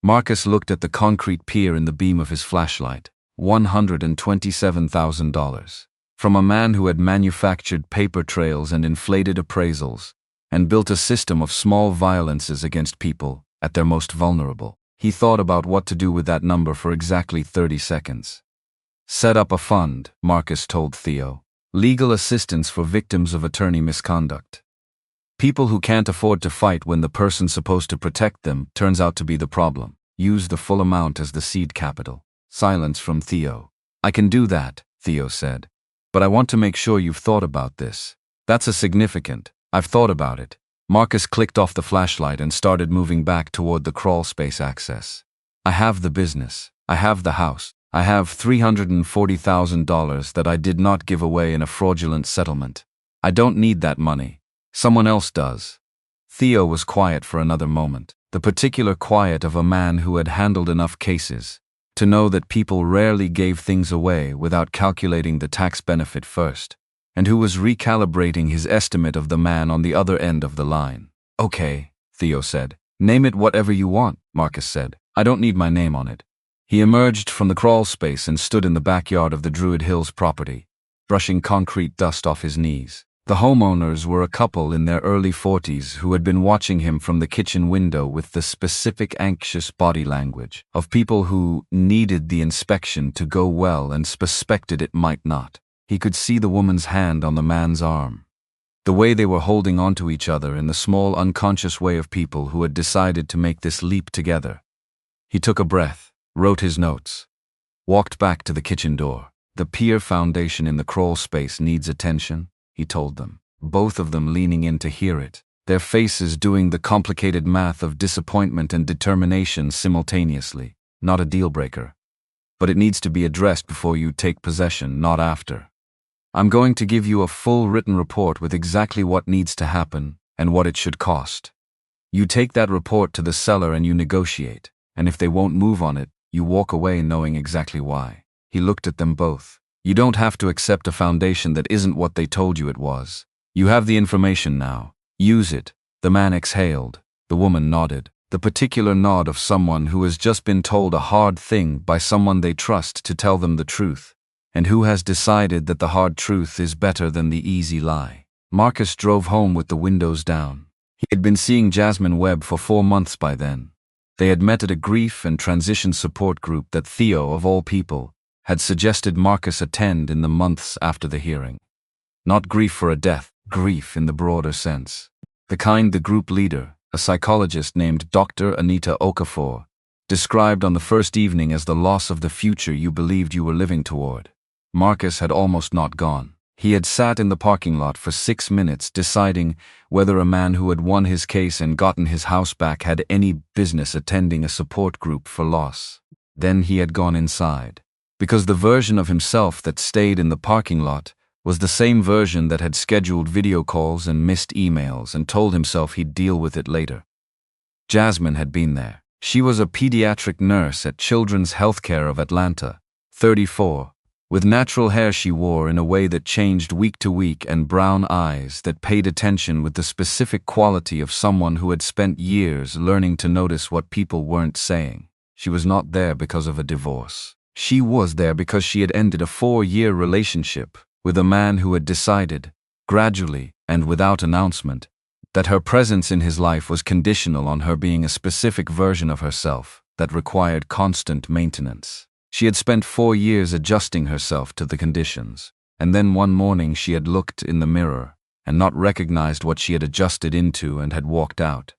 Marcus looked at the concrete pier in the beam of his flashlight. $127,000. From a man who had manufactured paper trails and inflated appraisals, and built a system of small violences against people at their most vulnerable. He thought about what to do with that number for exactly 30 seconds. Set up a fund, Marcus told Theo. Legal assistance for victims of attorney misconduct. People who can't afford to fight when the person supposed to protect them turns out to be the problem. Use the full amount as the seed capital. Silence from Theo. I can do that, Theo said. But I want to make sure you've thought about this. That's a significant. I've thought about it. Marcus clicked off the flashlight and started moving back toward the crawl space access. I have the business. I have the house. I have $340,000 that I did not give away in a fraudulent settlement. I don't need that money. Someone else does. Theo was quiet for another moment, the particular quiet of a man who had handled enough cases to know that people rarely gave things away without calculating the tax benefit first, and who was recalibrating his estimate of the man on the other end of the line. Okay, Theo said. Name it whatever you want, Marcus said. I don't need my name on it. He emerged from the crawl space and stood in the backyard of the Druid Hills property, brushing concrete dust off his knees. The homeowners were a couple in their early 40s who had been watching him from the kitchen window with the specific anxious body language of people who needed the inspection to go well and suspected it might not. He could see the woman's hand on the man's arm. The way they were holding onto each other in the small unconscious way of people who had decided to make this leap together. He took a breath, wrote his notes, walked back to the kitchen door. The pier foundation in the crawl space needs attention, he told them, both of them leaning in to hear it, their faces doing the complicated math of disappointment and determination simultaneously. Not a deal breaker. But it needs to be addressed before you take possession, not after. I'm going to give you a full written report with exactly what needs to happen and what it should cost. You take that report to the seller and you negotiate, and if they won't move on it, you walk away knowing exactly why. He looked at them both. You don't have to accept a foundation that isn't what they told you it was. You have the information now. Use it. The man exhaled. The woman nodded. The particular nod of someone who has just been told a hard thing by someone they trust to tell them the truth, and who has decided that the hard truth is better than the easy lie. Marcus drove home with the windows down. He had been seeing Jasmine Webb for 4 months by then. They had met at a grief and transition support group that Theo, of all people, had suggested Marcus attend in the months after the hearing. Not grief for a death, grief in the broader sense. The kind the group leader, a psychologist named Dr. Anita Okafor, described on the first evening as the loss of the future you believed you were living toward. Marcus had almost not gone. He had sat in the parking lot for 6 minutes deciding whether a man who had won his case and gotten his house back had any business attending a support group for loss. Then he had gone inside. Because the version of himself that stayed in the parking lot was the same version that had scheduled video calls and missed emails and told himself he'd deal with it later. Jasmine had been there. She was a pediatric nurse at Children's Healthcare of Atlanta, 34, with natural hair she wore in a way that changed week to week and brown eyes that paid attention with the specific quality of someone who had spent years learning to notice what people weren't saying. She was not there because of a divorce. She was there because she had ended a 4-year relationship with a man who had decided, gradually and without announcement, that her presence in his life was conditional on her being a specific version of herself that required constant maintenance. She had spent 4 years adjusting herself to the conditions, and then one morning she had looked in the mirror and not recognized what she had adjusted into and had walked out.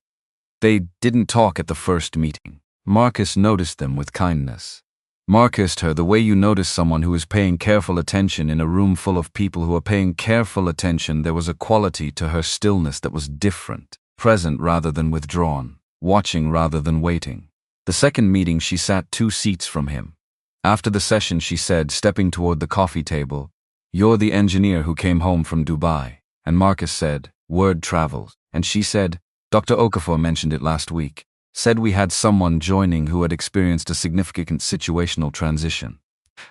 They didn't talk at the first meeting. Marcus noticed them with kindness. Marcused her the way you notice someone who is paying careful attention in a room full of people who are paying careful attention. There was a quality to her stillness that was different, present rather than withdrawn, watching rather than waiting. The second meeting she sat 2 seats from him. After the session she said, stepping toward the coffee table, "You're the engineer who came home from Dubai." And Marcus said, "Word travels." And she said, "Dr. Okafor mentioned it last week. Said we had someone joining who had experienced a significant situational transition."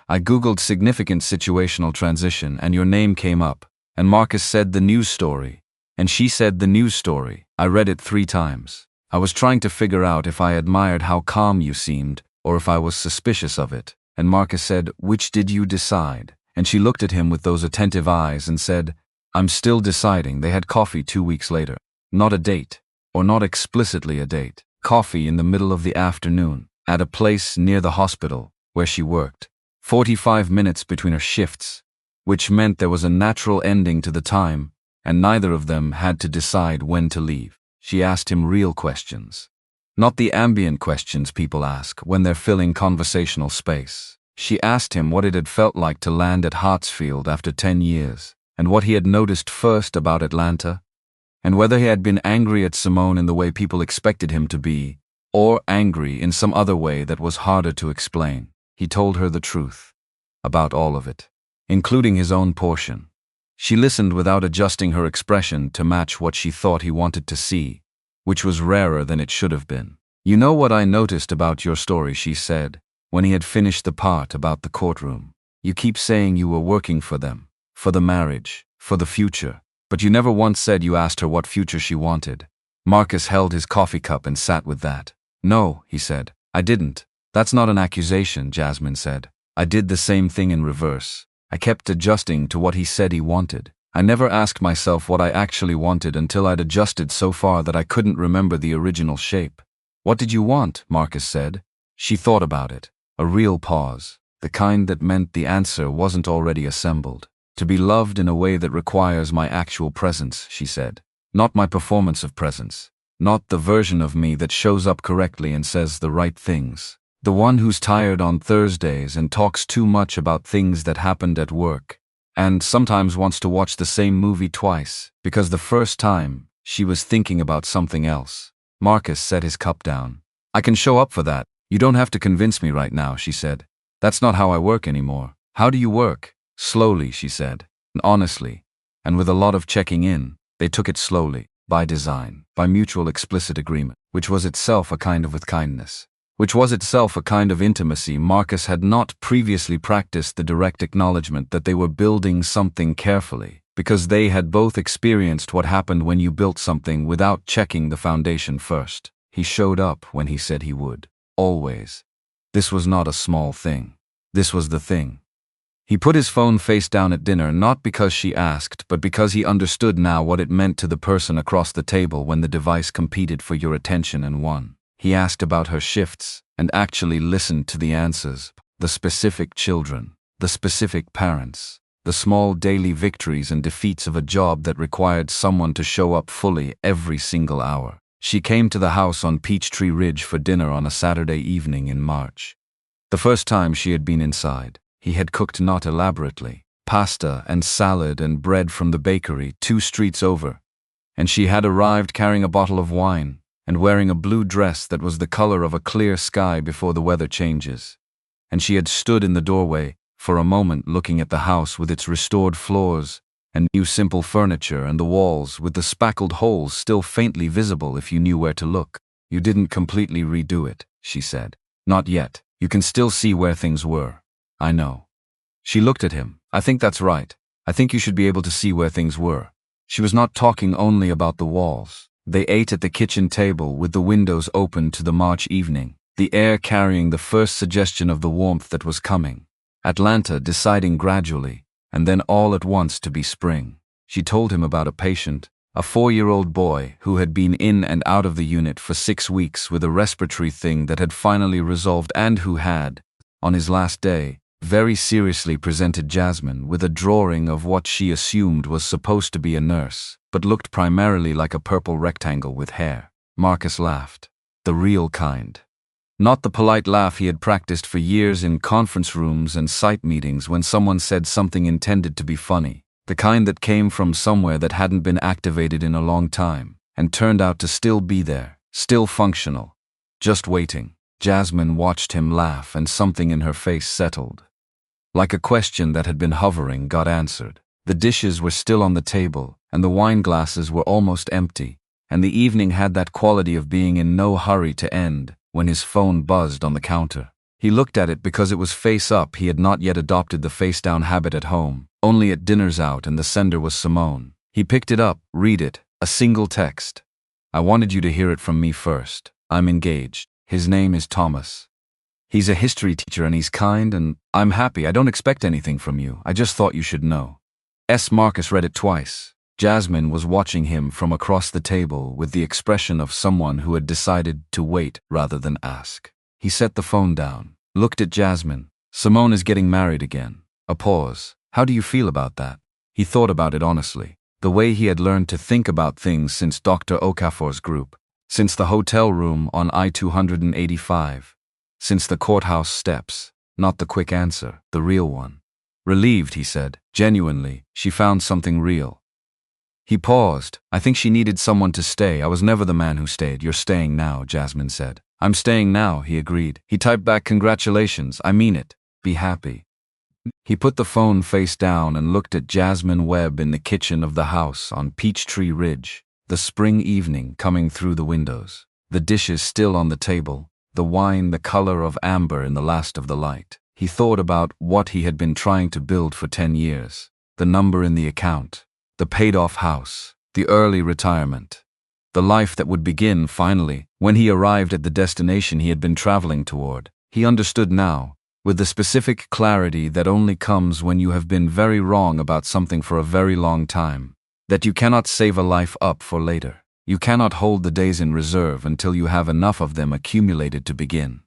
I googled significant situational transition and your name came up. And Marcus said the news story. And she said the news story. I read it 3 times. I was trying to figure out if I admired how calm you seemed, or if I was suspicious of it. And Marcus said, "Which did you decide?" And she looked at him with those attentive eyes and said, "I'm still deciding." They had coffee 2 weeks later. Not a date, or not explicitly a date. Coffee in the middle of the afternoon, at a place near the hospital, where she worked. 45 minutes between her shifts, which meant there was a natural ending to the time, and neither of them had to decide when to leave. She asked him real questions. Not the ambient questions people ask when they're filling conversational space. She asked him what it had felt like to land at Hartsfield after 10 years, and what he had noticed first about Atlanta, and whether he had been angry at Simone in the way people expected him to be, or angry in some other way that was harder to explain. He told her the truth about all of it, including his own portion. She listened without adjusting her expression to match what she thought he wanted to see, which was rarer than it should have been. "You know what I noticed about your story," she said, when he had finished the part about the courtroom. "You keep saying you were working for them, for the marriage, for the future, but you never once said you asked her what future she wanted." Marcus held his coffee cup and sat with that. "No," he said, "I didn't." "That's not an accusation," Jasmine said. "I did the same thing in reverse. I kept adjusting to what he said he wanted. I never asked myself what I actually wanted until I'd adjusted so far that I couldn't remember the original shape." "What did you want?" Marcus said. She thought about it. A real pause. The kind that meant the answer wasn't already assembled. "To be loved in a way that requires my actual presence," she said. "Not my performance of presence. Not the version of me that shows up correctly and says the right things. The one who's tired on Thursdays and talks too much about things that happened at work, and sometimes wants to watch the same movie twice, because the first time, she was thinking about something else." Marcus set his cup down. "I can show up for that. You don't have to convince me right now," she said. "That's not how I work anymore." "How do you work?" "Slowly," she said. And honestly, and with a lot of checking in. They took it slowly, by design, by mutual explicit agreement, which was itself a kind of with kindness. Which was itself a kind of intimacy. Marcus had not previously practiced the direct acknowledgement that they were building something carefully, because they had both experienced what happened when you built something without checking the foundation first. He showed up when he said he would. Always. This was not a small thing. This was the thing. He put his phone face down at dinner, not because she asked, but because he understood now what it meant to the person across the table when the device competed for your attention and won. He asked about her shifts, and actually listened to the answers, the specific children, the specific parents, the small daily victories and defeats of a job that required someone to show up fully every single hour. She came to the house on Peachtree Ridge for dinner on a Saturday evening in March. The first time she had been inside, he had cooked not elaborately, pasta and salad and bread from the bakery 2 streets over, and she had arrived carrying a bottle of wine, and wearing a blue dress that was the color of a clear sky before the weather changes. And she had stood in the doorway, for a moment looking at the house with its restored floors, and new simple furniture and the walls with the spackled holes still faintly visible if you knew where to look. "You didn't completely redo it," she said. "Not yet. You can still see where things were." "I know." She looked at him. "I think that's right. I think you should be able to see where things were." She was not talking only about the walls. They ate at the kitchen table with the windows open to the March evening, the air carrying the first suggestion of the warmth that was coming. Atlanta deciding gradually, and then all at once to be spring. She told him about a patient, a 4-year-old boy who had been in and out of the unit for 6 weeks with a respiratory thing that had finally resolved, and who had, on his last day, very seriously presented Jasmine with a drawing of what she assumed was supposed to be a nurse, but looked primarily like a purple rectangle with hair. Marcus laughed. The real kind. Not the polite laugh he had practiced for years in conference rooms and site meetings when someone said something intended to be funny. The kind that came from somewhere that hadn't been activated in a long time, and turned out to still be there, still functional, just waiting. Jasmine watched him laugh and something in her face settled. Like a question that had been hovering got answered. The dishes were still on the table, and the wine glasses were almost empty, and the evening had that quality of being in no hurry to end when his phone buzzed on the counter. He looked at it because it was face up. He had not yet adopted the face down habit at home, only at dinners out, and the sender was Simone. He picked it up, read it, a single text. I wanted you to hear it from me first. I'm engaged. His name is Thomas. He's a history teacher and he's kind, and I'm happy. I don't expect anything from you. I just thought you should know. Marcus read it twice. Jasmine was watching him from across the table with the expression of someone who had decided to wait rather than ask. He set the phone down, looked at Jasmine. Simone is getting married again. A pause. How do you feel about that? He thought about it honestly. The way he had learned to think about things since Dr. Okafor's group, since the hotel room on I-285, since the courthouse steps. Not the quick answer, the real one. Relieved, he said. Genuinely, she found something real. He paused. I think she needed someone to stay. I was never the man who stayed. You're staying now, Jasmine said. I'm staying now, he agreed. He typed back, congratulations, I mean it. Be happy. He put the phone face down and looked at Jasmine Webb in the kitchen of the house on Peachtree Ridge, the spring evening coming through the windows, the dishes still on the table, the wine the color of amber in the last of the light. He thought about what he had been trying to build for 10 years, the number in the account, the paid-off house, the early retirement, the life that would begin finally when he arrived at the destination he had been traveling toward. He understood now, with the specific clarity that only comes when you have been very wrong about something for a very long time, that you cannot save a life up for later. You cannot hold the days in reserve until you have enough of them accumulated to begin.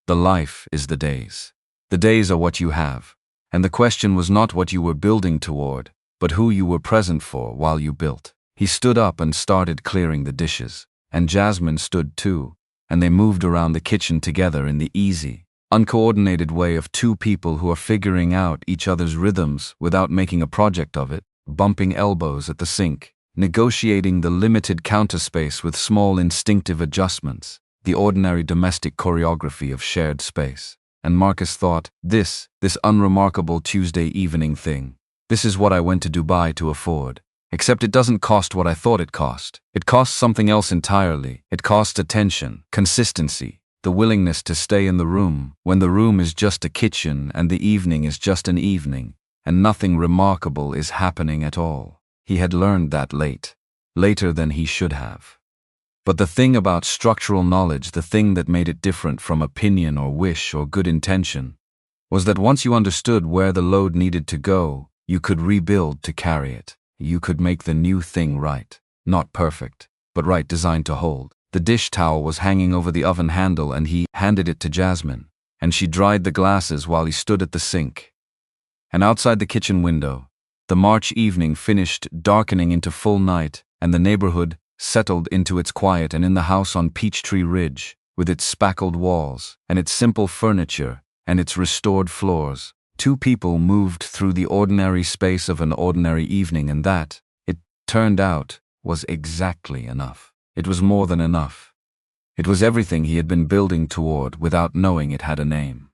The life is the days. The days are what you have, and the question was not what you were building toward, but who you were present for while you built. He stood up and started clearing the dishes, and Jasmine stood too, and they moved around the kitchen together in the easy, uncoordinated way of two people who are figuring out each other's rhythms without making a project of it, bumping elbows at the sink, negotiating the limited counter space with small instinctive adjustments, the ordinary domestic choreography of shared space. And Marcus thought, this unremarkable Tuesday evening thing, this is what I went to Dubai to afford. Except it doesn't cost what I thought it cost. It costs something else entirely. It costs attention, consistency, the willingness to stay in the room when the room is just a kitchen and the evening is just an evening, and nothing remarkable is happening at all. He had learned that later than he should have. But the thing about structural knowledge, the thing that made it different from opinion or wish or good intention, was that once you understood where the load needed to go, you could rebuild to carry it. You could make the new thing right. Not perfect, but right, designed to hold. The dish towel was hanging over the oven handle and he handed it to Jasmine, and she dried the glasses while he stood at the sink. And outside the kitchen window, the March evening finished darkening into full night, and the neighborhood settled into its quiet, and in the house on Peachtree Ridge, with its spackled walls, and its simple furniture, and its restored floors, two people moved through the ordinary space of an ordinary evening, and that, it turned out, was exactly enough. It was more than enough. It was everything he had been building toward without knowing it had a name.